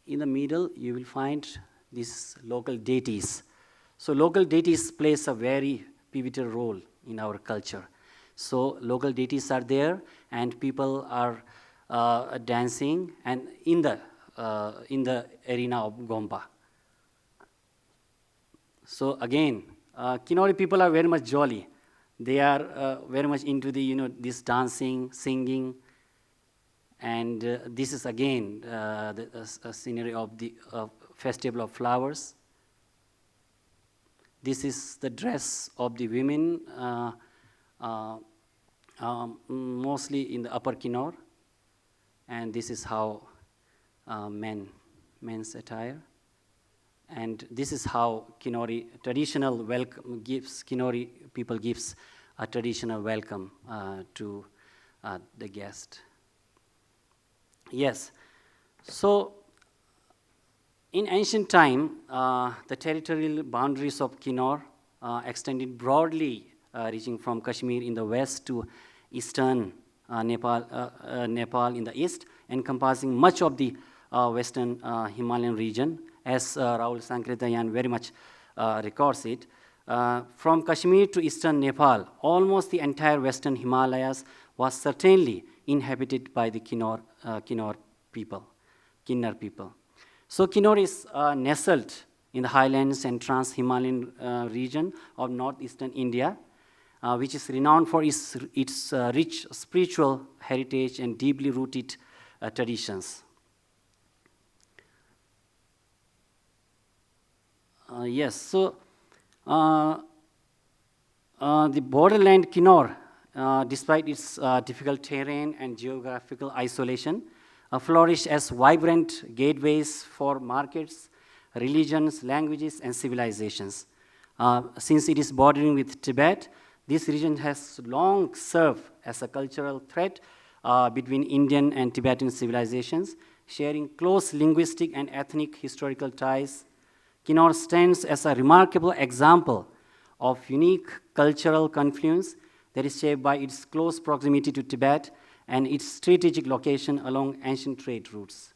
you will find these local deities. So local deities plays a very pivotal role in our culture. So local deities are there, and people are dancing, and in the arena of Gompa. So again, Kinnauri people are very much jolly. They are very much into the this dancing, singing, and this is again the scenery of the Festival of Flowers. This is the dress of the women, mostly in the upper Kinnaur, and this is how men's attire. And this is how Kinnauri traditional welcome gives, Kinnauri people gives a traditional welcome to the guest. Yes, so in ancient time, the territorial boundaries of Kinnaur extended broadly, reaching from Kashmir in the west to eastern Nepal in the east, encompassing much of the western Himalayan region, as Rahul Sankritayan very much records it. From Kashmir to eastern Nepal, almost the entire western Himalayas was certainly inhabited by the Kinnaur people. So Kinnaur is nestled in the highlands and trans-Himalayan region of northeastern India, which is renowned for its rich spiritual heritage and deeply rooted traditions. Yes, so the borderland Kinnaur, despite its difficult terrain and geographical isolation, flourished as vibrant gateways for markets, religions, languages, and civilizations. Since it is bordering with Tibet, this region has long served as a cultural thread between Indian and Tibetan civilizations, sharing close linguistic and ethnic historical ties. Kinnaur stands as a remarkable example of unique cultural confluence that is shaped by its close proximity to Tibet and its strategic location along ancient trade routes.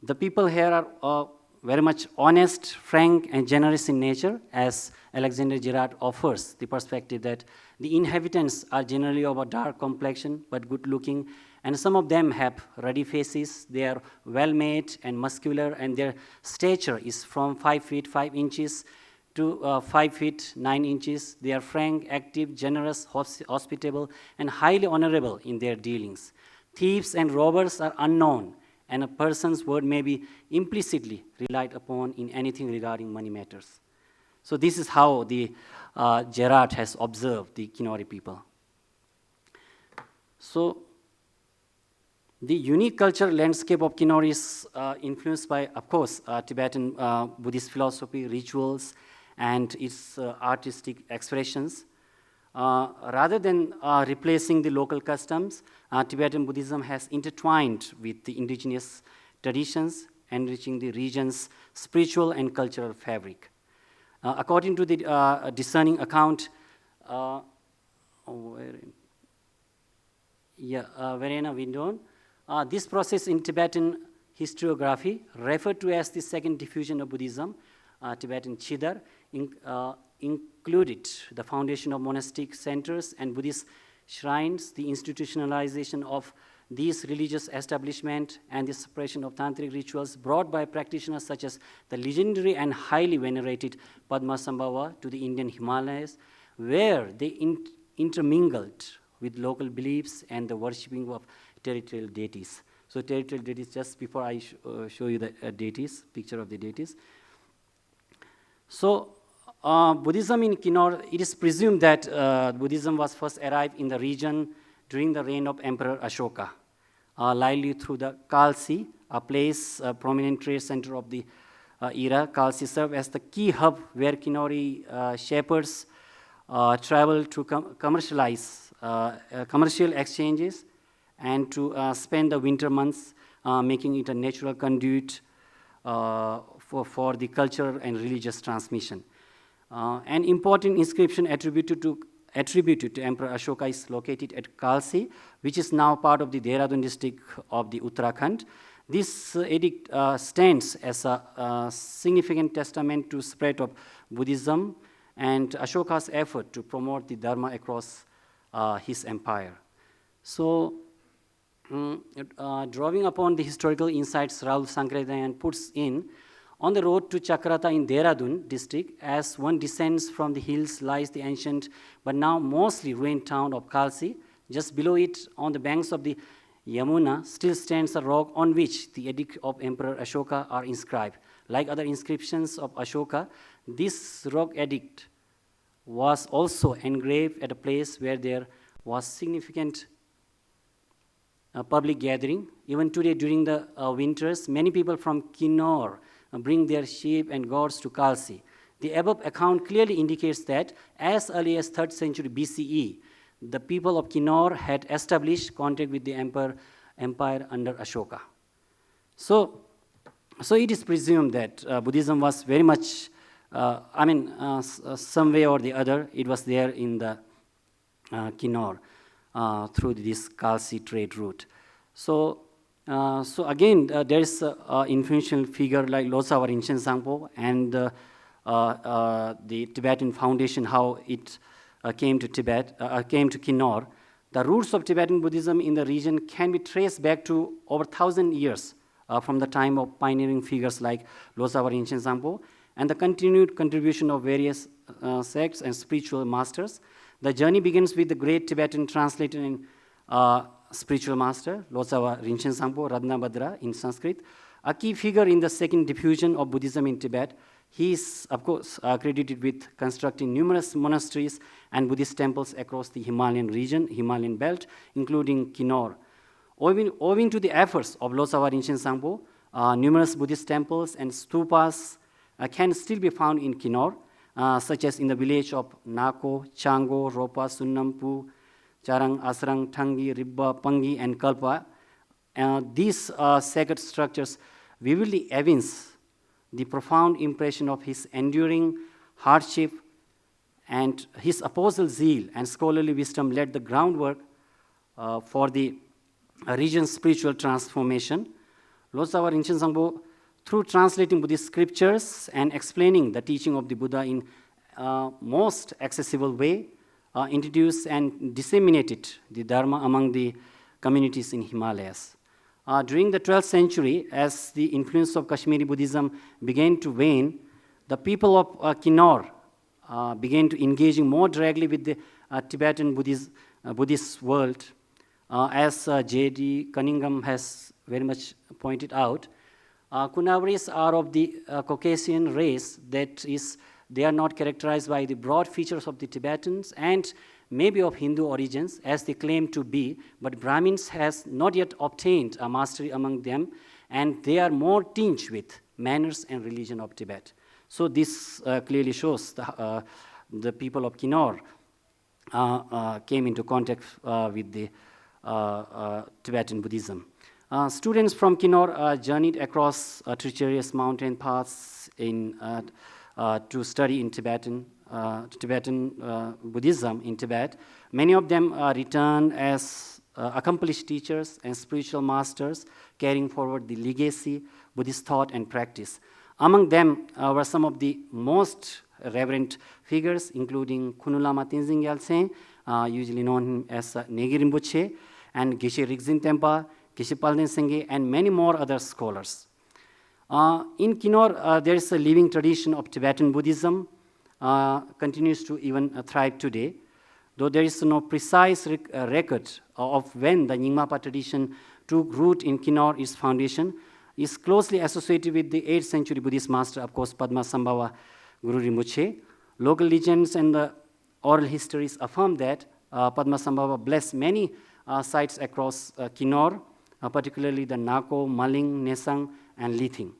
The people here are very much honest, frank, and generous in nature, as Alexander Gerard offers the perspective that the inhabitants are generally of a dark complexion but good looking, and some of them have ruddy faces. They are well made and muscular, and their stature is from 5 feet 5 inches to 5 feet 9 inches. They are frank, active, generous, hospitable, and highly honorable in their dealings. Thieves and robbers are unknown, and a person's word may be implicitly relied upon in anything regarding money matters. So this is how the Gerard has observed the Kinnauri people. So the unique cultural landscape of Kinnaur is influenced by, of course, Tibetan Buddhist philosophy, rituals, and its artistic expressions. Rather than replacing the local customs, Tibetan Buddhism has intertwined with the indigenous traditions, enriching the region's spiritual and cultural fabric. According to the discerning account, Verena Windon, this process in Tibetan historiography, referred to as the second diffusion of Buddhism, Tibetan Chidar, included the foundation of monastic centers and Buddhist shrines, the institutionalization of these religious establishments, and the suppression of tantric rituals brought by practitioners such as the legendary and highly venerated Padmasambhava to the Indian Himalayas, where they intermingled with local beliefs and the worshipping of territorial deities. So territorial deities, just before I show you the deities, picture of the deities. So Buddhism in Kinnaur, it is presumed that Buddhism was first arrived in the region during the reign of Emperor Ashoka, likely through the Khalsi, a place, a prominent trade center of the era. Khalsi served as the key hub where Kinnauri shepherds traveled to commercialize commercial exchanges and to spend the winter months, making it a natural conduit for the cultural and religious transmission. An important inscription attributed to Emperor Ashoka is located at Khalsi, which is now part of the Dehradun district of the Uttarakhand. This edict stands as a significant testament to spread of Buddhism and Ashoka's effort to promote the Dharma across his empire. So, drawing upon the historical insights Rahul Sankradayan puts in, on the road to Chakrata in Dehradun district, as one descends from the hills, lies the ancient but now mostly ruined town of Khalsi. Just below it, on the banks of the Yamuna, still stands a rock on which the edict of Emperor Ashoka are inscribed. Like other inscriptions of Ashoka, this rock edict was also engraved at a place where there was significant public gathering. Even today, during the winters, many people from Kinnaur bring their sheep and goats to Khalsi. The above account clearly indicates that as early as 3rd century BCE, the people of Kinnaur had established contact with the empire under Ashoka. So it is presumed that Buddhism was very much, some way or the other, it was there in the Kinnaur through this Khalsi trade route. So again, there is an influential figure like Losawar Rinchen Sangpo and the Tibetan Foundation, how it came to Kinnaur. The roots of Tibetan Buddhism in the region can be traced back to over 1,000 years from the time of pioneering figures like Losawar Rinchen Sangpo and the continued contribution of various sects and spiritual masters. The journey begins with the great Tibetan translator and spiritual master, Losawar Rinchen Sangpo, Ratnabhadra in Sanskrit, a key figure in the second diffusion of Buddhism in Tibet. He is, of course, credited with constructing numerous monasteries and Buddhist temples across the Himalayan region, Himalayan belt, including Kinnaur. Owing to the efforts of Losawar Rinchen Sangpo, numerous Buddhist temples and stupas can still be found in Kinnaur, such as in the village of Nako, Chango, Ropa, Sunnampu, Charang, Asrang, Tangi, Ribba, Pangi, and Kalpa. These sacred structures vividly evince the profound impression of his enduring hardship, and his apostle zeal and scholarly wisdom laid the groundwork for the region's spiritual transformation. Losawar Rinchen Sangpo, through translating Buddhist scriptures and explaining the teaching of the Buddha in most accessible way, introduced and disseminated the Dharma among the communities in Himalayas. During the 12th century, as the influence of Kashmiri Buddhism began to wane, the people of Kinnaur began to engaging more directly with the Tibetan Buddhist world. As J.D. Cunningham has very much pointed out, Kunawaris are of the Caucasian race, that is, they are not characterized by the broad features of the Tibetans and maybe of Hindu origins, as they claim to be, but Brahmins has not yet obtained a mastery among them, and they are more tinged with manners and religion of Tibet. So this clearly shows the people of Kinnaur came into contact with the Tibetan Buddhism. Students from Kinnaur journeyed across treacherous mountain paths to study in Tibetan Buddhism in Tibet. Many of them returned as accomplished teachers and spiritual masters, carrying forward the legacy, Buddhist thought and practice. Among them were some of the most reverend figures, including Khunu Lama Tenzin Gyaltsen, usually known as Negi Rinpoche, and Geshe Rigzin Tempa, Geshe Palden Sengye, and many more other scholars. In Kinnaur, there is a living tradition of Tibetan Buddhism, continues to even thrive today, though there is no precise record of when the Nyima tradition took root in Kinnaur. Its foundation is closely associated with the 8th century Buddhist master, of course, Padmasambhava Guru Rinpoche. Local legends and the oral histories affirm that Padmasambhava blessed many sites across Kinnaur, particularly the Nako, Maling, Nesang, and Lithing.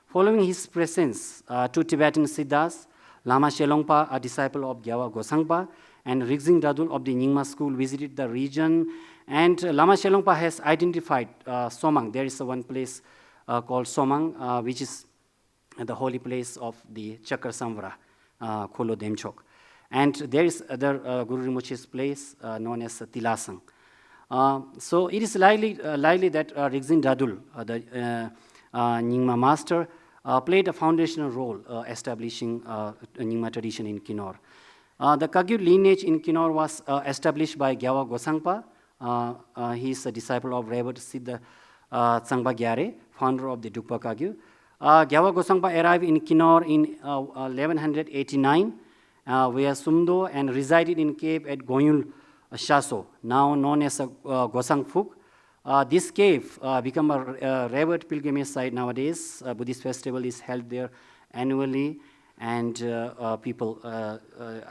Following his presence, two Tibetan Siddhas, Lama Shelongpa, a disciple of Gyawa Gosangpa, and Rigzin Dadul of the Nyingma school visited the region, and Lama Shelongpa has identified Somang. There is one place called Somang, which is the holy place of the Chakra Samvara, Kholo Demchok. And there is other Guru Rinpoche's place known as Tilasang. So it is likely that Rigzin Dadul, the Nyingma master, played a foundational role establishing a Nyingma tradition in Kinnaur. The Kagyu lineage in Kinnaur was established by Gyawa Gosangpa. He is a disciple of Reverend Siddha Tsangpa Gyare, founder of the Dukpa Kagyu. Gyawa Gosangpa arrived in Kinnaur in 1189, where Sumdo, and resided in cave at Goyul Shaso, now known as Gosang Phuk. This cave became a revered pilgrimage site nowadays. Buddhist festival is held there annually, and people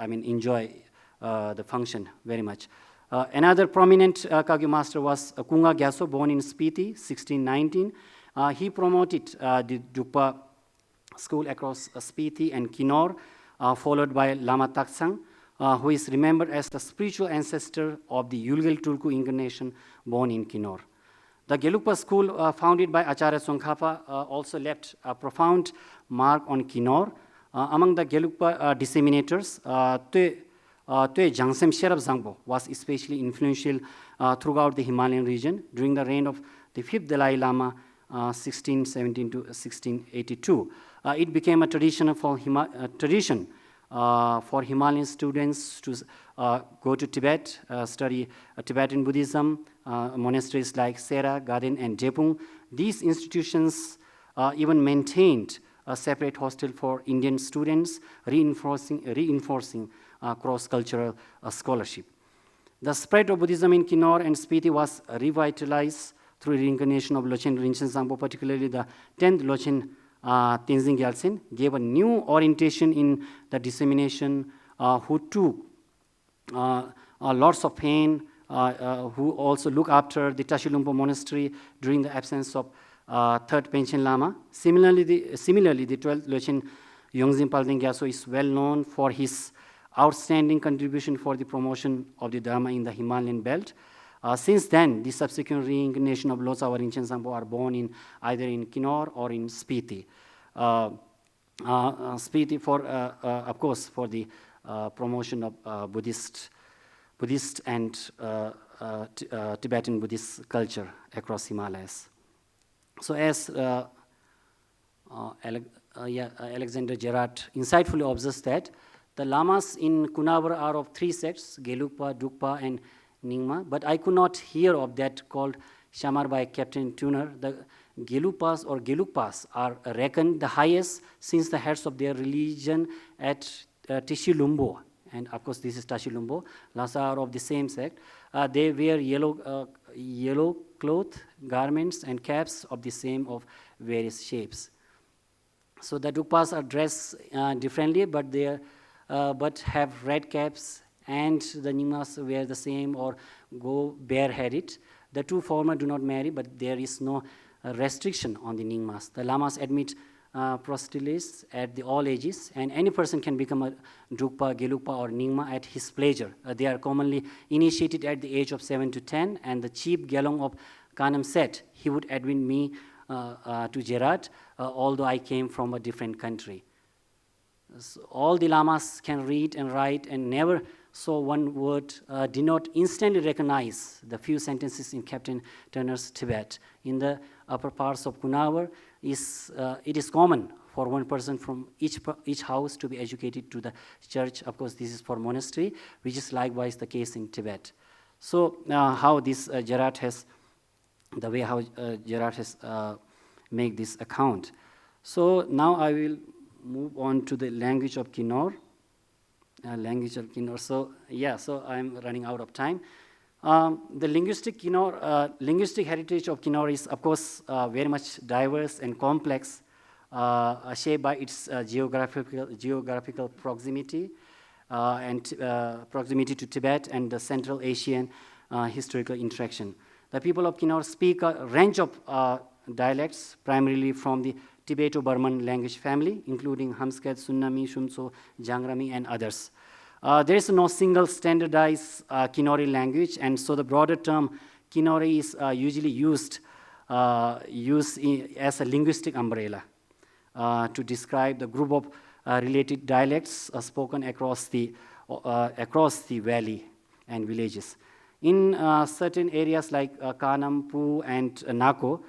enjoy the function very much. Another prominent Kagyu master was Kunga Gyaso, born in Spiti, 1619. He promoted the Dukpa school across Spiti and Kinnaur, followed by Lama Taksang, who is remembered as the spiritual ancestor of the Yulgel Tulku incarnation born in Kinnaur. The Gelugpa school, founded by Acharya Tsongkhapa, also left a profound mark on Kinnaur. Among the Gelugpa disseminators, Tue Jangsem Sherab Zangpo was especially influential throughout the Himalayan region during the reign of the 5th Dalai Lama, 1617 to 1682. It became a tradition for Himalayan students to go to Tibet, study Tibetan Buddhism, monasteries like Sera, Gaden, and Jepung. These institutions even maintained a separate hostel for Indian students, reinforcing cross-cultural scholarship. The spread of Buddhism in Kinnaur and Spiti was revitalized through reincarnation of Lochen Rinchen Sangpo, particularly the 10th Lochen Tenzin Gyaltsen, gave a new orientation in the dissemination, who took lots of pain, who also look after the Tashilumpo monastery during the absence of 3rd Panchen Lama. Similarly, the 12th Lochen Yongzin Palden Gyatso is well known for his outstanding contribution for the promotion of the Dharma in the Himalayan belt. Since then, the subsequent reincarnation of Losawar Rinchen Sangpo are born either in Kinnaur or in Spiti. Spiti, of course, for the promotion of Buddhist and Tibetan Buddhist culture across Himalayas. So as Alexander Gerard insightfully observes that the lamas in Kinnaur are of three sects, Gelugpa, Drukpa, and Nyima, but I could not hear of that called Shamar by Captain Tuner. The Gelugpas or Gelugpas are reckoned the highest since the heads of their religion at Tishilumbo, and of course this is Tashilumbo, Lhasa are of the same sect. They wear yellow cloth, garments, and caps of the same of various shapes. So the Drukpas are dressed differently, but but have red caps, and the Nyimas wear the same or go bareheaded. The two former do not marry, but there is no restriction on the Nyingmas. The lamas admit proselytes at all ages, and any person can become a Drukpa, Gelugpa, or Nyingma at his pleasure. They are commonly initiated at the age of 7 to 10, and the chief Gelong of Kanam said he would admit me to Gerard, although I came from a different country. So all the lamas can read and write and never saw one word, did not instantly recognize the few sentences in Captain Turner's Tibet. In the upper parts of Kinnaur, it is common for one person from each house to be educated to the church. Of course, this is for monastery, which is likewise the case in Tibet. So how this Gerard has, the way how Gerard has make this account. So now I will move on to the language of Kinnaur. So yeah, so I'm running out of time. The linguistic heritage of Kinnaur is, of course, very much diverse and complex, shaped by its geographical proximity and proximity to Tibet and the Central Asian historical interaction. The people of Kinnaur speak a range of dialects, primarily from the Tibeto-Burman language family, including Hamskat, Sunnami, Shumso, Jangrami, and others. There is no single standardized Kinnauri language, and so the broader term Kinnauri is usually used as a linguistic umbrella to describe the group of related dialects spoken across the valley and villages. In certain areas like Kanam, Pu, and Nako,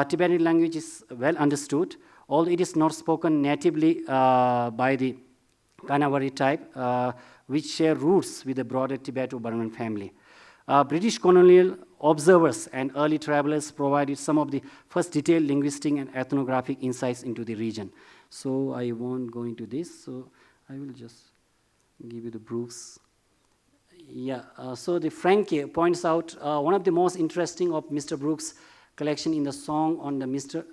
Tibetan language is well understood, although it is not spoken natively by the Kanavari type, which share roots with the broader Tibeto-Burman family. British colonial observers and early travelers provided some of the first detailed linguistic and ethnographic insights into the region. So I won't go into this, so I will just give you the proofs. Yeah, so the Franke points out one of the most interesting of Mr. Brooks' collection in the song on the Mr.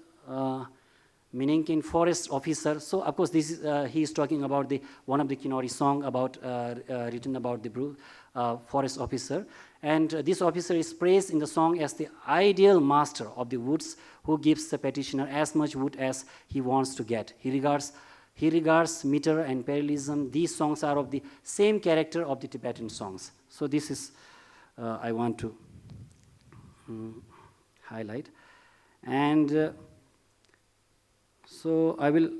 Meninkin forest officer. So of course this is, he is talking about one of the Kinnauri song about written about the forest officer, and this officer is praised in the song as the ideal master of the woods who gives the petitioner as much wood as he wants to get. He regards meter and parallelism. These songs are of the same character of the Tibetan songs. So this is I want to highlight. And so I will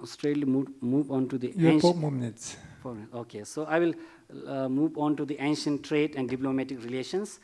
straightly move on to the You have 4 more minutes. Okay, so I will move on to the ancient trade and diplomatic relations.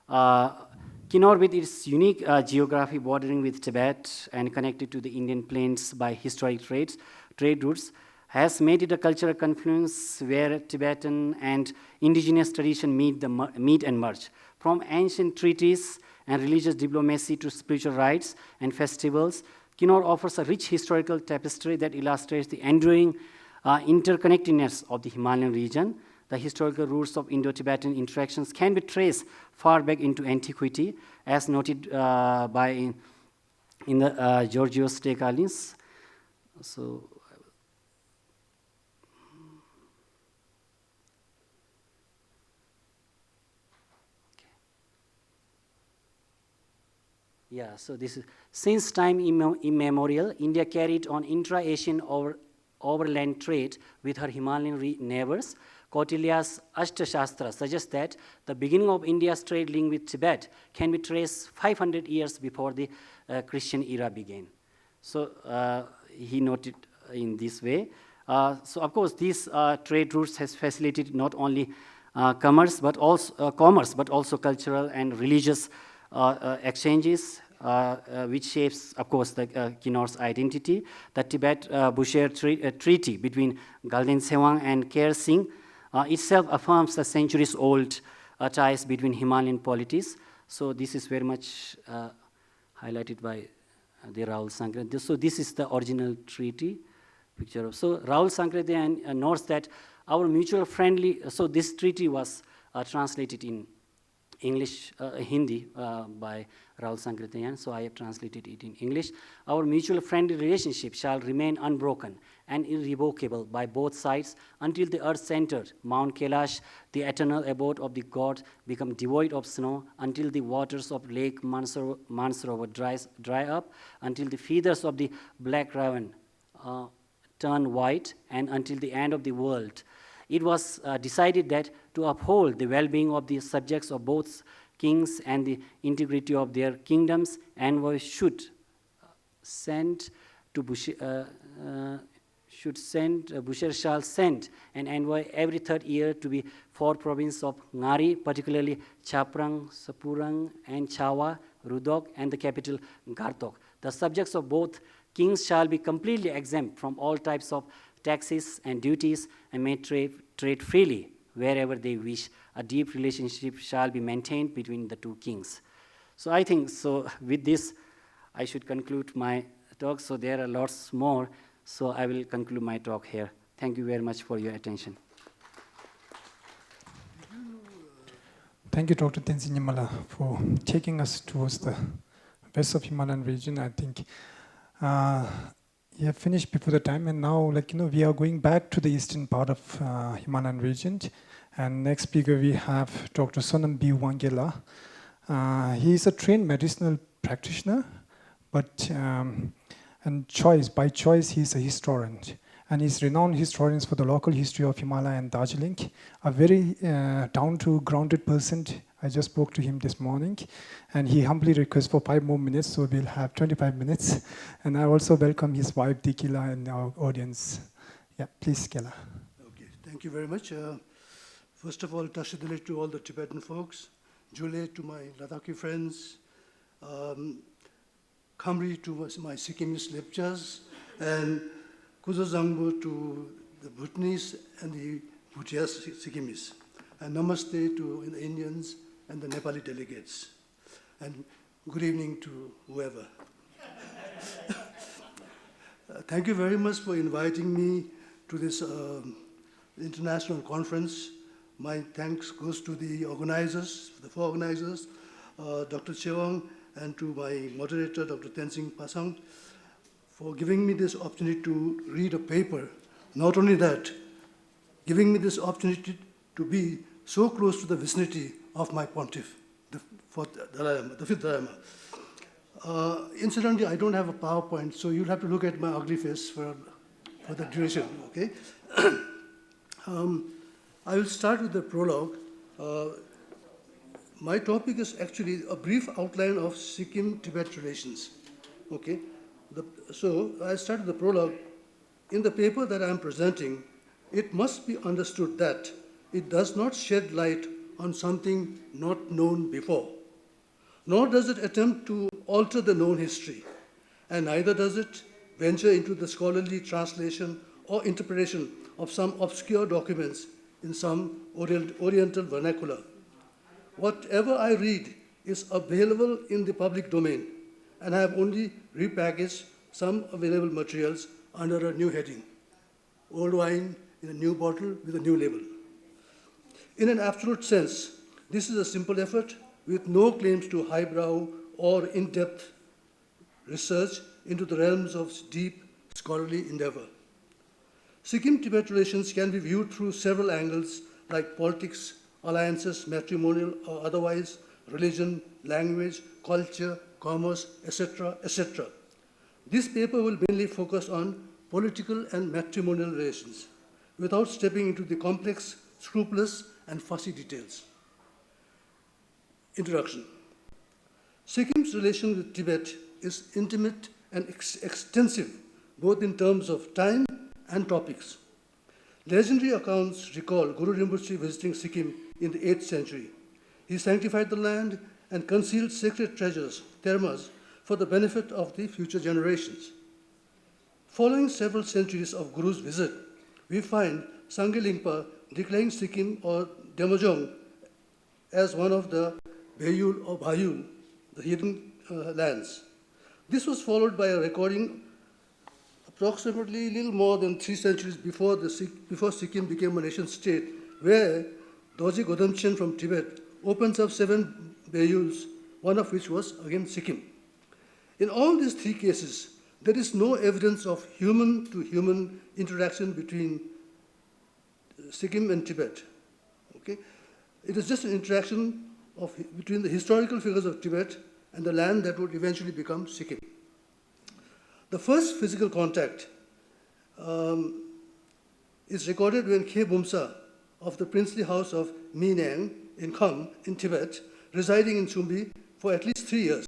Kinnaur, with its unique geography bordering with Tibet and connected to the Indian plains by historic trade routes, has made it a cultural confluence where Tibetan and indigenous tradition meet and merge. From ancient treaties and religious diplomacy to spiritual rites and festivals, Kinnaur offers a rich historical tapestry that illustrates the enduring interconnectedness of the Himalayan region. The historical roots of Indo-Tibetan interactions can be traced far back into antiquity, as noted in the Georgios Dekalis. So, yeah, so this is, since time immemorial, India carried on intra-Asian overland trade with her Himalayan neighbors. Kautilya's Ashtashastra suggests that the beginning of India's trade link with Tibet can be traced 500 years before the Christian era began. So he noted in this way. So of course, these trade routes has facilitated not only commerce, but also cultural and religious exchanges, which shapes, of course, the Kinnaur's identity. The Tibet-Bhutia Treaty between Galden Sewang and Kher Singh itself affirms the centuries-old ties between Himalayan polities. So this is very much highlighted by the Rahul Sankritya. So this is the original treaty picture of. So Rahul Sankritya notes that our mutual friendly. So this treaty was translated in English, Hindi by Rahul Sankritya. So I have translated it in English. Our mutual friendly relationship shall remain unbroken and irrevocable by both sides until the earth's center, Mount Kailash, the eternal abode of the god, become devoid of snow, until the waters of Lake Mansarovar dry up, until the feathers of the black raven turn white, and until the end of the world. It was decided that to uphold the well-being of the subjects of both kings and the integrity of their kingdoms, envoys should send to Bhutia shall send an envoy every third year to the four provinces of Ngari, particularly Chaprang, Sapurang, and Chawa, Rudok, and the capital Gartok. The subjects of both kings shall be completely exempt from all types of taxes and duties and may trade freely wherever they wish. A deep relationship shall be maintained between the two kings. So I think, so with this, I should conclude my talk. So there are lots more. So I will conclude my talk here. Thank you very much for your attention. Thank you, Dr. Tenzin Nyima, for taking us towards the west of Himalayan region. I think you have finished before the time, and now, we are going back to the eastern part of Himalayan region. And next speaker we have Dr. Sonam Wangyal. He is a trained medicinal practitioner, but by choice, he's a historian. And he's renowned historians for the local history of Himalaya and Darjeeling. A very down-to-grounded person. I just spoke to him this morning, and he humbly requests for 5 more minutes, so we'll have 25 minutes. And I also welcome his wife, Dikila, in our audience. Yeah, please, Kela. Okay, thank you very much. First of all, Tashidile to all the Tibetan folks, Jule to my Ladakhi friends, Khamri to my Sikkimese lectures, and Kuzazangbo to the Bhutanese and the Bhutia Sikkimese, and Namaste to the Indians and the Nepali delegates, and good evening to whoever. Thank you very much for inviting me to this international conference. My thanks goes to the organizers, the 4 organizers, Dr. Sikyong, and to my moderator, Dr. Tenzin Pasang, for giving me this opportunity to read a paper. Not only that, giving me this opportunity to be so close to the vicinity of my pontiff, the 5th Dalai Lama. Incidentally, I don't have a PowerPoint, so you'll have to look at my ugly face for the duration, okay? I will start with the prologue. My topic is actually a brief outline of Sikkim-Tibet relations, okay? So I start with the prologue. In the paper that I am presenting, it must be understood that it does not shed light on something not known before, nor does it attempt to alter the known history, and neither does it venture into the scholarly translation or interpretation of some obscure documents in some Oriental vernacular. Whatever I read is available in the public domain, and I have only repackaged some available materials under a new heading: old wine in a new bottle with a new label. In an absolute sense, this is a simple effort with no claims to highbrow or in-depth research into the realms of deep scholarly endeavor. Sikkim-Tibet relations can be viewed through several angles, like politics, alliances, matrimonial or otherwise, religion, language, culture, commerce, etc., etc. This paper will mainly focus on political and matrimonial relations, without stepping into the complex, scrupulous, and fussy details. Introduction. Sikkim's relation with Tibet is intimate and extensive, both in terms of time and topics. Legendary accounts recall Guru Rinpoche visiting Sikkim in the 8th century. He sanctified the land and concealed sacred treasures, thermas, for the benefit of the future generations. Following several centuries of Guru's visit, we find Sangye Lingpa declaring Sikkim or Demojong as one of the Beyul or Bhayul, the hidden lands. This was followed by a recording approximately a little more than 3 centuries before Sikkim became a nation state, where Doji Godamchen from Tibet opens up 7 Beyuls, one of which was again Sikkim. In all these 3 cases, there is no evidence of human-to-human interaction between Sikkim and Tibet. Okay? It is just an interaction between the historical figures of Tibet and the land that would eventually become Sikkim. The first physical contact is recorded when Khe Bumsa of the princely house of Minang in Kham in Tibet, residing in Chumbi for at least 3 years.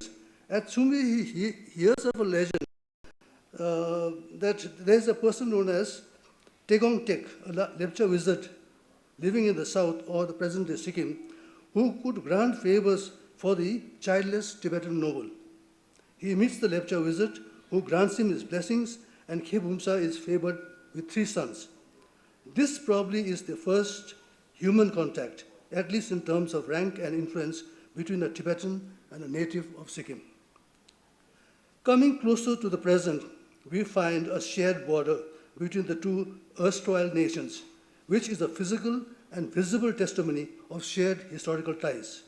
At Chumbi, he hears of a legend that there is a person known as Tegong Tek, a Lepcha wizard living in the south or the present-day Sikkim, who could grant favors for the childless Tibetan noble. He meets the Lepcha wizard, who grants him his blessings, and Khe Bumsa is favored with 3 sons. This probably is the first human contact, at least in terms of rank and influence, between a Tibetan and a native of Sikkim. Coming closer to the present, we find a shared border between the 2 erstwhile nations, which is a physical and visible testimony of shared historical ties.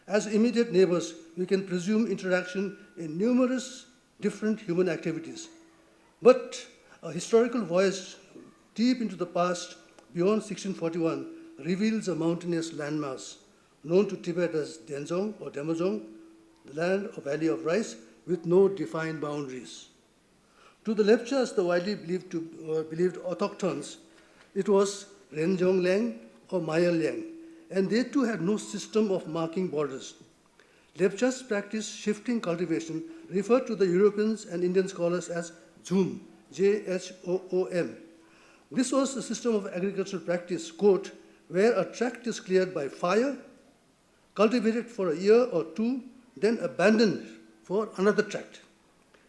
As immediate neighbors, we can presume interaction in numerous different human activities. But a historical voyage deep into the past, beyond 1641, reveals a mountainous landmass known to Tibet as Denzong or Demojong, the land or valley of rice, with no defined boundaries. To the Lepchas, the widely believed autochthones, it was Renjong Leng or Mayal Leng, and they too had no system of marking borders. Lepchas practiced shifting cultivation, referred to the Europeans and Indian scholars as Jhoom, Jhoom. This was a system of agricultural practice, quote, where a tract is cleared by fire, cultivated for a year or 2, then abandoned for another tract,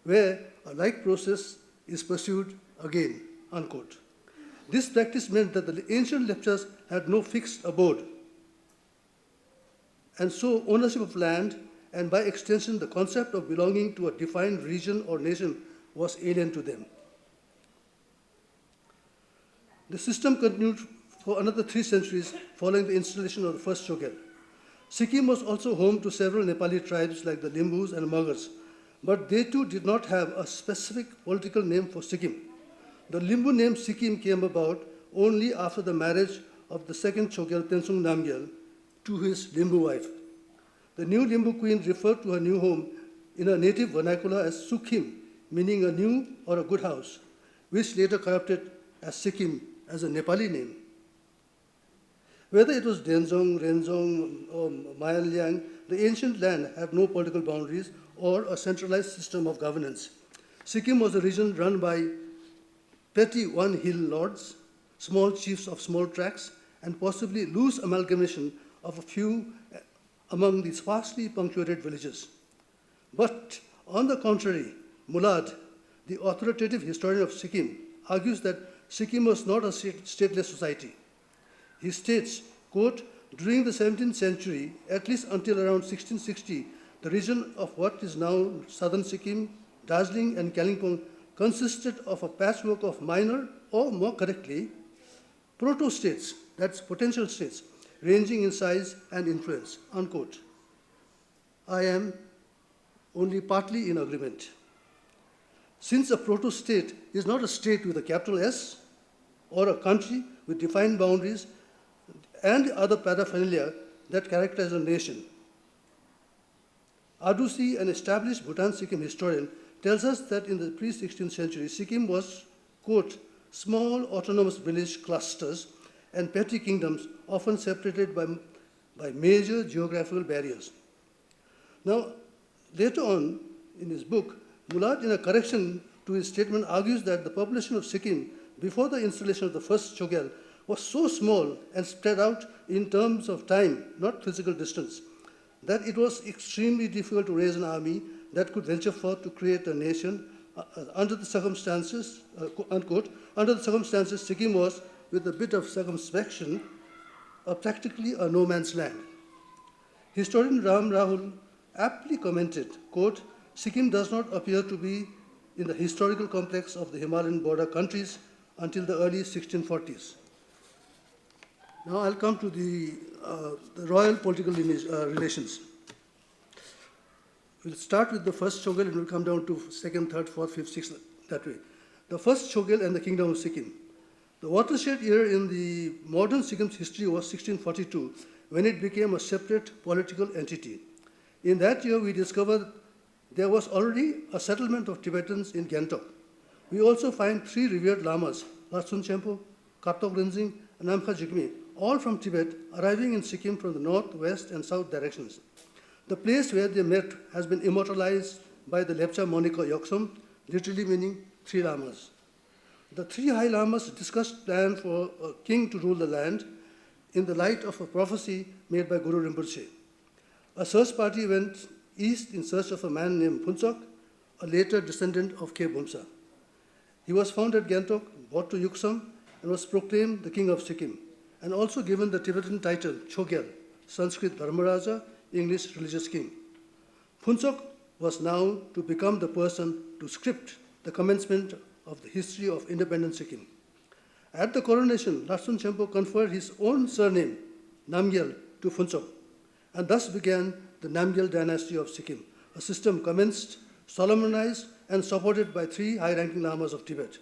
where a like process is pursued again, unquote. This practice meant that the ancient Lepchas had no fixed abode, and so ownership of land, and by extension the concept of belonging to a defined region or nation, was alien to them. The system continued for another 3 centuries following the installation of the first Chogyal. Sikkim was also home to several Nepali tribes like the Limbus and Magars, but they too did not have a specific political name for Sikkim. The Limbu name Sikkim came about only after the marriage of the second Chogyal, Tenzin Namgyal, to his Limbu wife. The new Limbu queen referred to her new home in her native vernacular as Sukkim, meaning a new or a good house, which later corrupted as Sikkim as a Nepali name. Whether it was Denzong, Renzong, or Mayaliang, the ancient land had no political boundaries or a centralized system of governance. Sikkim was a region run by petty one-hill lords, small chiefs of small tracts, and possibly loose amalgamation of a few among these sparsely punctuated villages. But on the contrary, Mulad, the authoritative historian of Sikkim, argues that Sikkim was not a stateless society. He states, quote, during the 17th century, at least until around 1660, the region of what is now southern Sikkim, Darjeeling, and Kalimpong consisted of a patchwork of minor, or more correctly, proto-states, that's potential states, ranging in size and influence, unquote. I am only partly in agreement. Since a proto-state is not a state with a capital S, or a country with defined boundaries, and other paraphernalia that characterize a nation. Adusi, an established Bhutan Sikkim historian, tells us that in the pre-16th century, Sikkim was, quote, small autonomous village clusters and petty kingdoms often separated by major geographical barriers. Now, later on in his book, Mulad, in a correction to his statement, argues that the population of Sikkim before the installation of the first Chogyal was so small and spread out in terms of time, not physical distance, that it was extremely difficult to raise an army that could venture forth to create a nation under the circumstances, unquote, under the circumstances, Sikkim was, with a bit of circumspection, practically a no man's land. Historian Ram Rahul aptly commented, quote, Sikkim does not appear to be in the historical complex of the Himalayan border countries until the early 1640s. Now I'll come to the royal political relations. We'll start with the first Chogyal and we'll come down to second, third, fourth, fifth, sixth, that way. The first Chogyal and the Kingdom of Sikkim. The watershed year in the modern Sikkim's history was 1642, when it became a separate political entity. In that year, we discovered there was already a settlement of Tibetans in Gangtok. We also find 3 revered lamas, Lhatsun Chempo, Kaptok Rinzing, and Namkha Jigmee, all from Tibet, arriving in Sikkim from the north, west, and south directions. The place where they met has been immortalized by the Lepcha moniker Yoksum, literally meaning 3 lamas. The 3 high lamas discussed plan for a king to rule the land in the light of a prophecy made by Guru Rinpoche. A search party went east in search of a man named Phuntsok, a later descendant of Ke Bumsa. He was found at Gangtok, brought to Yuksum, and was proclaimed the king of Sikkim, and also given the Tibetan title Chogyal, Sanskrit Dharmaraja, English religious king. Phuntsok was now to become the person to script the commencement of the history of independent Sikkim. At the coronation, Lhatsun Chempo conferred his own surname, Wangyal, to Phuntsok, and thus began the Wangyal dynasty of Sikkim, a system commenced, solemnized, and supported by 3 high-ranking lamas of Tibet.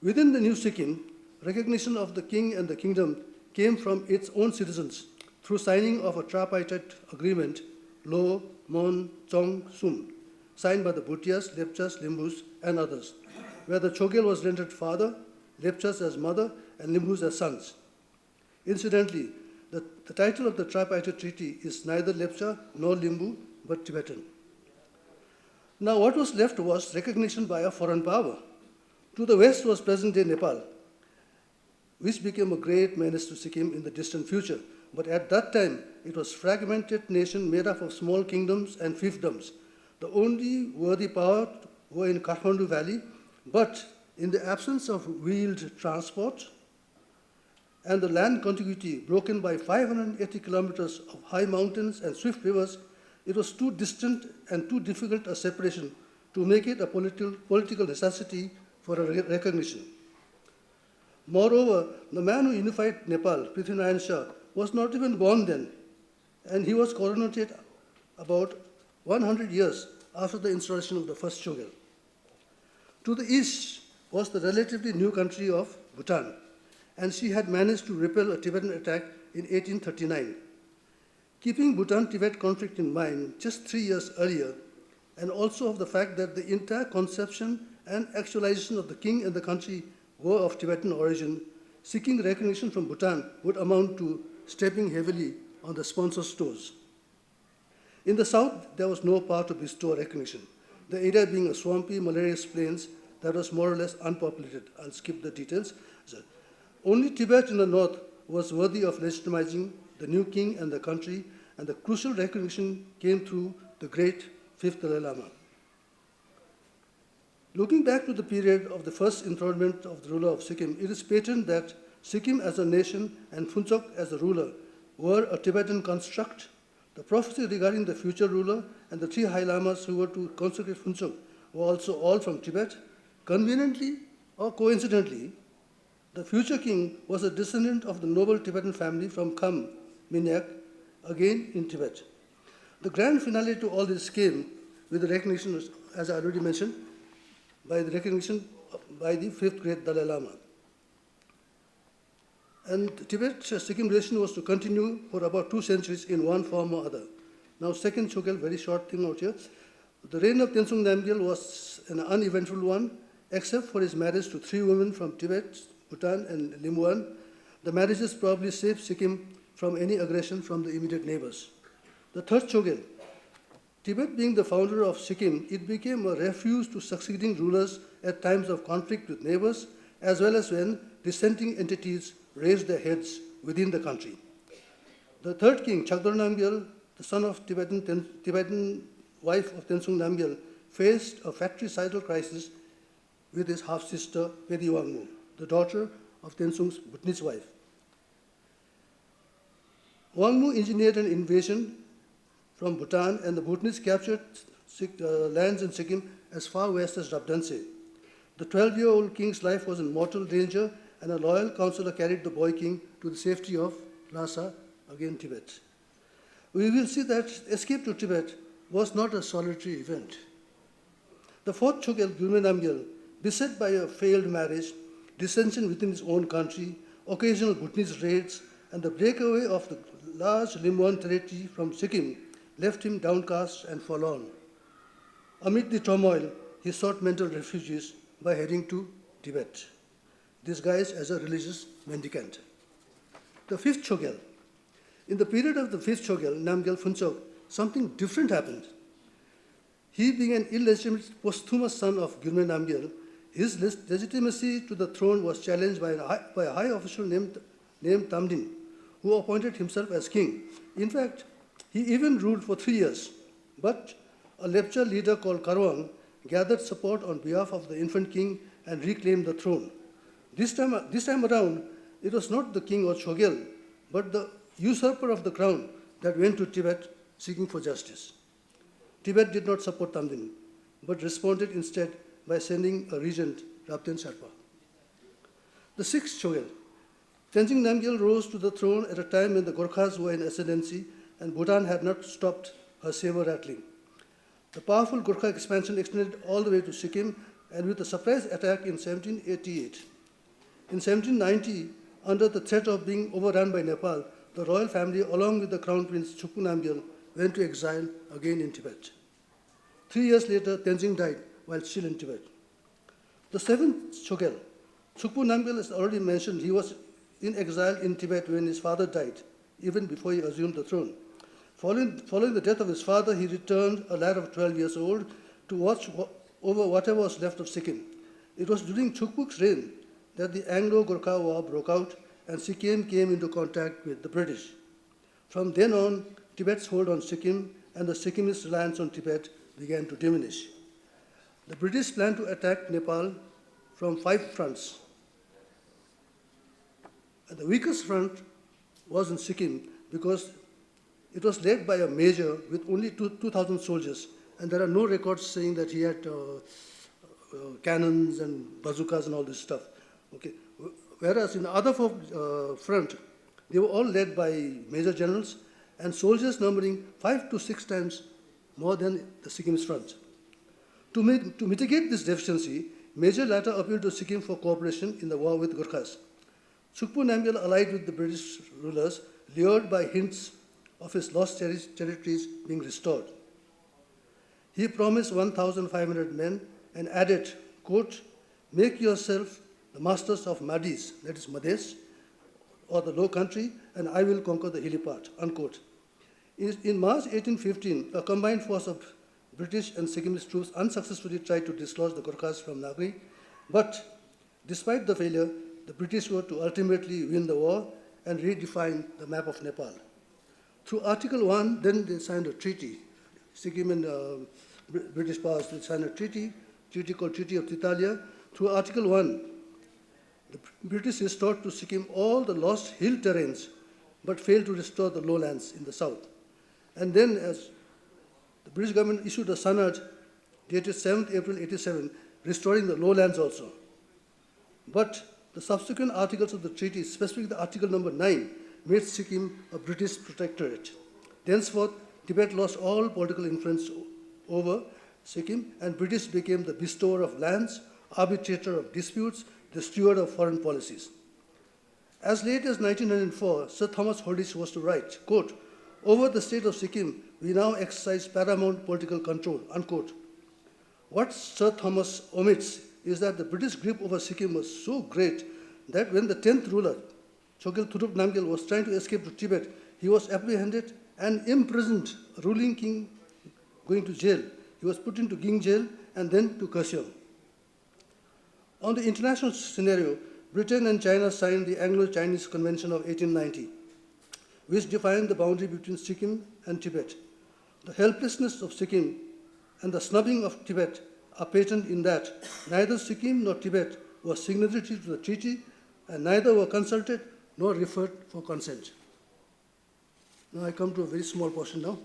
Within the new Sikkim, recognition of the king and the kingdom came from its own citizens through signing of a tripartite agreement, Lo, Mon, Chong, Sum, signed by the Bhutias, Lepchas, Limbus, and others, where the Chogyal was rendered father, Lepchas as mother, and Limbus as sons. Incidentally, the title of the tripartite treaty is neither Lepcha nor Limbu, but Tibetan. Now, what was left was recognition by a foreign power. To the west was present-day Nepal, which became a great menace to Sikkim in the distant future. But at that time, it was a fragmented nation made up of small kingdoms and fiefdoms. The only worthy power were in Kathmandu Valley, but in the absence of wheeled transport and the land contiguity broken by 580 kilometers of high mountains and swift rivers, it was too distant and too difficult a separation to make it a political necessity for a recognition. Moreover, the man who unified Nepal, Prithvinarayan Shah, was not even born then, and he was coronated about 100 years after the installation of the first Chogyal. To the east was the relatively new country of Bhutan, and she had managed to repel a Tibetan attack in 1839. Keeping Bhutan-Tibet conflict in mind just 3 years earlier, and also of the fact that the entire conception and actualization of the king and the country were of Tibetan origin, seeking recognition from Bhutan would amount to stepping heavily on the sponsor's toes. In the south, there was no power to bestow recognition, the area being a swampy, malarious plains that was more or less unpopulated. I'll skip the details. Only Tibet in the north was worthy of legitimizing the new king and the country, and the crucial recognition came through the great 5th Dalai Lama. Looking back to the period of the first enthronement of the ruler of Sikkim, it is patent that Sikkim as a nation and Phuntsok as a ruler were a Tibetan construct. The prophecy regarding the future ruler and the 3 high lamas who were to consecrate Phuntsok were also all from Tibet. Conveniently or coincidentally, the future king was a descendant of the noble Tibetan family from Kham, Minyak, again in Tibet. The grand finale to all this came with the recognition, as I already mentioned, by the recognition by the 5th great Dalai Lama. And Tibet-Sikkim relation was to continue for about 2 centuries in one form or other. Now, second Chogyal, very short thing out here. The reign of Tenzin Wangyal was an uneventful one, except for his marriage to 3 women from Tibet, Bhutan, and Limuan. The marriages probably saved Sikkim from any aggression from the immediate neighbors. The third Chogyal, Tibet being the founder of Sikkim, it became a refuge to succeeding rulers at times of conflict with neighbors as well as when dissenting entities raised their heads within the country. The third king, Chagdor Namgyal, the son of Tibetan wife of Tenzin Namgyal, faced a fratricidal crisis with his half-sister, Pedi Wangmu, the daughter of Tenzing's Bhutanese wife. Wangmu engineered an invasion from Bhutan, and the Bhutanese captured lands in Sikkim as far west as Rabdanse. The 12-year-old king's life was in mortal danger, and a loyal counselor carried the boy king to the safety of Lhasa, again Tibet. We will see that escape to Tibet was not a solitary event. The fourth Chogyal, Gyurme Namgyal, beset by a failed marriage, dissension within his own country, occasional Bhutanese raids, and the breakaway of the large Limbuan territory from Sikkim left him downcast and forlorn. Amid the turmoil, he sought mental refuges by heading to Tibet, disguised as a religious mendicant. The fifth Chogyal. In the period of the fifth Chogyal, Namgyal Phunchok, something different happened. He, being an illegitimate posthumous son of Gyurme Namgyal, his legitimacy to the throne was challenged by a high official named Tamdin, who appointed himself as king. In fact, he even ruled for 3 years, but a Lepcha leader called Karwang gathered support on behalf of the infant king and reclaimed the throne. This time around, it was not the king or Chogyal, but the usurper of the crown that went to Tibet seeking for justice. Tibet did not support Tamdin, but responded instead by sending a regent, Rabten Sherpa. The sixth Chogyal. Tenzin Namgyal rose to the throne at a time when the Gorkhas were in ascendancy and Bhutan had not stopped her saber rattling. The powerful Gorkha expansion extended all the way to Sikkim, and with a surprise attack in 1788. In 1790, under the threat of being overrun by Nepal, the royal family, along with the Crown Prince Chukwu Namgyal, went to exile again in Tibet. 3 years later, Tenzin died while still in Tibet. The seventh Chogyal. Chukwu Namgyal, as already mentioned, he was in exile in Tibet when his father died, even before he assumed the throne. Following the death of his father, he returned, a lad of 12 years old, to watch over whatever was left of Sikkim. It was during Chukwu's reign that the Anglo-Gorkha War broke out and Sikkim came into contact with the British. From then on, Tibet's hold on Sikkim and the Sikkimist reliance on Tibet began to diminish. The British planned to attack Nepal from 5 fronts. And the weakest front was in Sikkim because it was led by a major with only 2,000 soldiers, and there are no records saying that he had cannons and bazookas and all this stuff. Okay. Whereas in the other front, they were all led by major generals and soldiers numbering 5 to 6 times more than the Sikkim's front. To mitigate this deficiency, Major later appealed to Sikkim for cooperation in the war with Gurkhas. Chukwu Namgyal allied with the British rulers, lured by hints of his lost territories being restored. He promised 1,500 men and added, quote, "Make yourself the masters of Madis," that is Mades, or the low country, and I will conquer the hilly part, unquote. In March 1815, a combined force of British and Sikkimese troops unsuccessfully tried to dislodge the Gurkhas from Nagri, but despite the failure, the British were to ultimately win the war and redefine the map of Nepal. Through Article 1, then they signed a treaty. Sikkim and British powers, they signed a treaty called Treaty of Titalia. Through Article 1, the British restored to Sikkim all the lost hill terrains, but failed to restore the lowlands in the south. And then, as the British government issued a Sanad dated 7th April 87, restoring the lowlands also. But the subsequent articles of the treaty, specifically the article number 9, made Sikkim a British protectorate. Thenceforth, Tibet lost all political influence over Sikkim, and British became the bestower of lands, arbitrator of disputes, the steward of foreign policies. As late as 1904, Sir Thomas Holditch was to write, quote, "Over the state of Sikkim, we now exercise paramount political control," unquote. What Sir Thomas omits is that the British grip over Sikkim was so great that when the 10th ruler, Chogyal Thurop Namgyal, was trying to escape to Tibet, he was apprehended and imprisoned, a ruling king going to jail. He was put into Ging jail and then to Kyishong. On the international scenario, Britain and China signed the Anglo-Chinese Convention of 1890, which defined the boundary between Sikkim and Tibet. The helplessness of Sikkim and the snubbing of Tibet are patent in that neither Sikkim nor Tibet were signatory to the treaty, and neither were consulted nor referred for consent. Now I come to a very small portion now.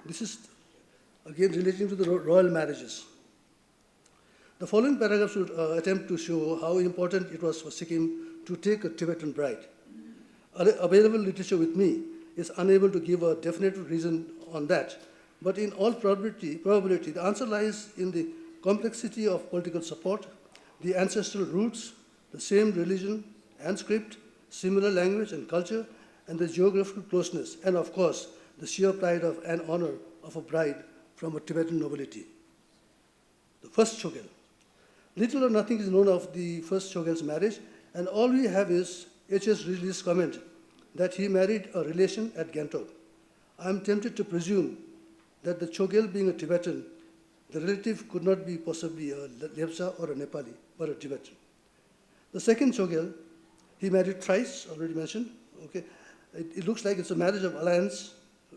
This is again relating to the royal marriages. The following paragraphs would attempt to show how important it was for Sikkim to take a Tibetan bride. Available literature with me is unable to give a definite reason on that, but in all probability, the answer lies in the complexity of political support, the ancestral roots, the same religion and script, similar language and culture, and the geographical closeness, and of course, the sheer pride of and honor of a bride from a Tibetan nobility. The first Chogyal. Little or nothing is known of the first Chogyal's marriage, and all we have is H.S. Ridley's comment that he married a relation at Gangtok. I am tempted to presume that the Chogyal being a Tibetan, the relative could not be possibly a Lepcha or a Nepali, but a Tibetan. The second Chogyal, he married thrice, already mentioned. Okay, it looks like it's a marriage of alliance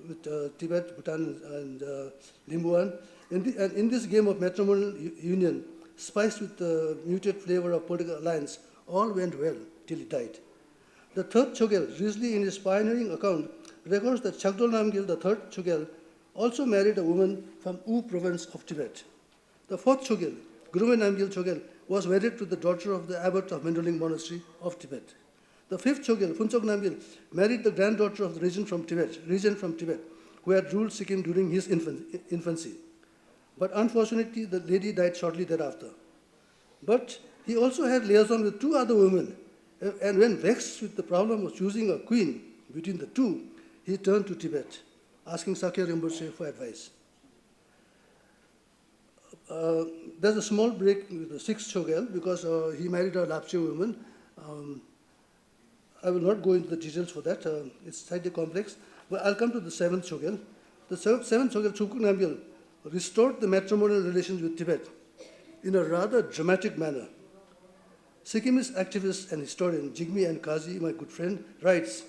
with Tibet, Bhutan, and Limbuan. And in this game of matrimonial union, spiced with the muted flavor of political alliance, all went well till he died. The third Chogyal, Risley in his pioneering account, records that Chagdol Namgyal, the third Chogyal, also married a woman from U province of Tibet. The fourth Chogyal, Gurume Namgyal Chogyal, was wedded to the daughter of the abbot of Mendoling Monastery of Tibet. The fifth Chogyal, Phunchok Namgyal, married the granddaughter of the regent from Tibet, who had ruled Sikkim during his infancy. But unfortunately, the lady died shortly thereafter. But he also had liaison with two other women, and when vexed with the problem of choosing a queen between the two, he turned to Tibet, asking Sakya Rinpoche for advice. There's a small break with the sixth Chogyal because he married a Lapche woman. I will not go into the details for that. It's slightly complex. But I'll come to the seventh Chogyal. The seventh Chogyal, Chukuk Namgyal, restored the matrimonial relations with Tibet in a rather dramatic manner. Sikkimist activist and historian Jigmee and Kazi, my good friend, writes,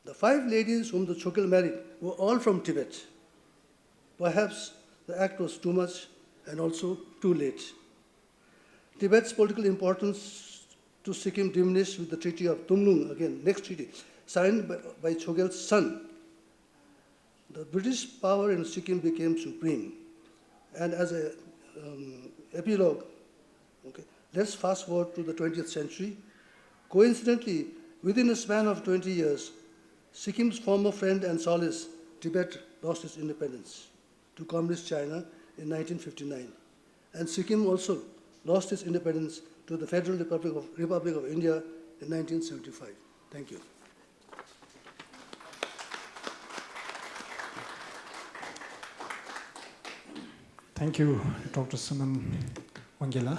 the 5 ladies whom the Chogyal married were all from Tibet. Perhaps the act was too much and also too late. Tibet's political importance to Sikkim diminished with the Treaty of Tumnung, again, next treaty, signed by Chogyal's son. The British power in Sikkim became supreme. And as an epilogue, okay, let's fast forward to the 20th century. Coincidentally, within a span of 20 years, Sikkim's former friend and solace, Tibet, lost its independence to Communist China in 1959. And Sikkim also lost its independence to the Federal Republic of India in 1975. Thank you. Thank you, Dr. Sonam Wangyal.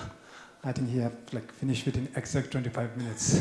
I think he have finished within exact 25 minutes.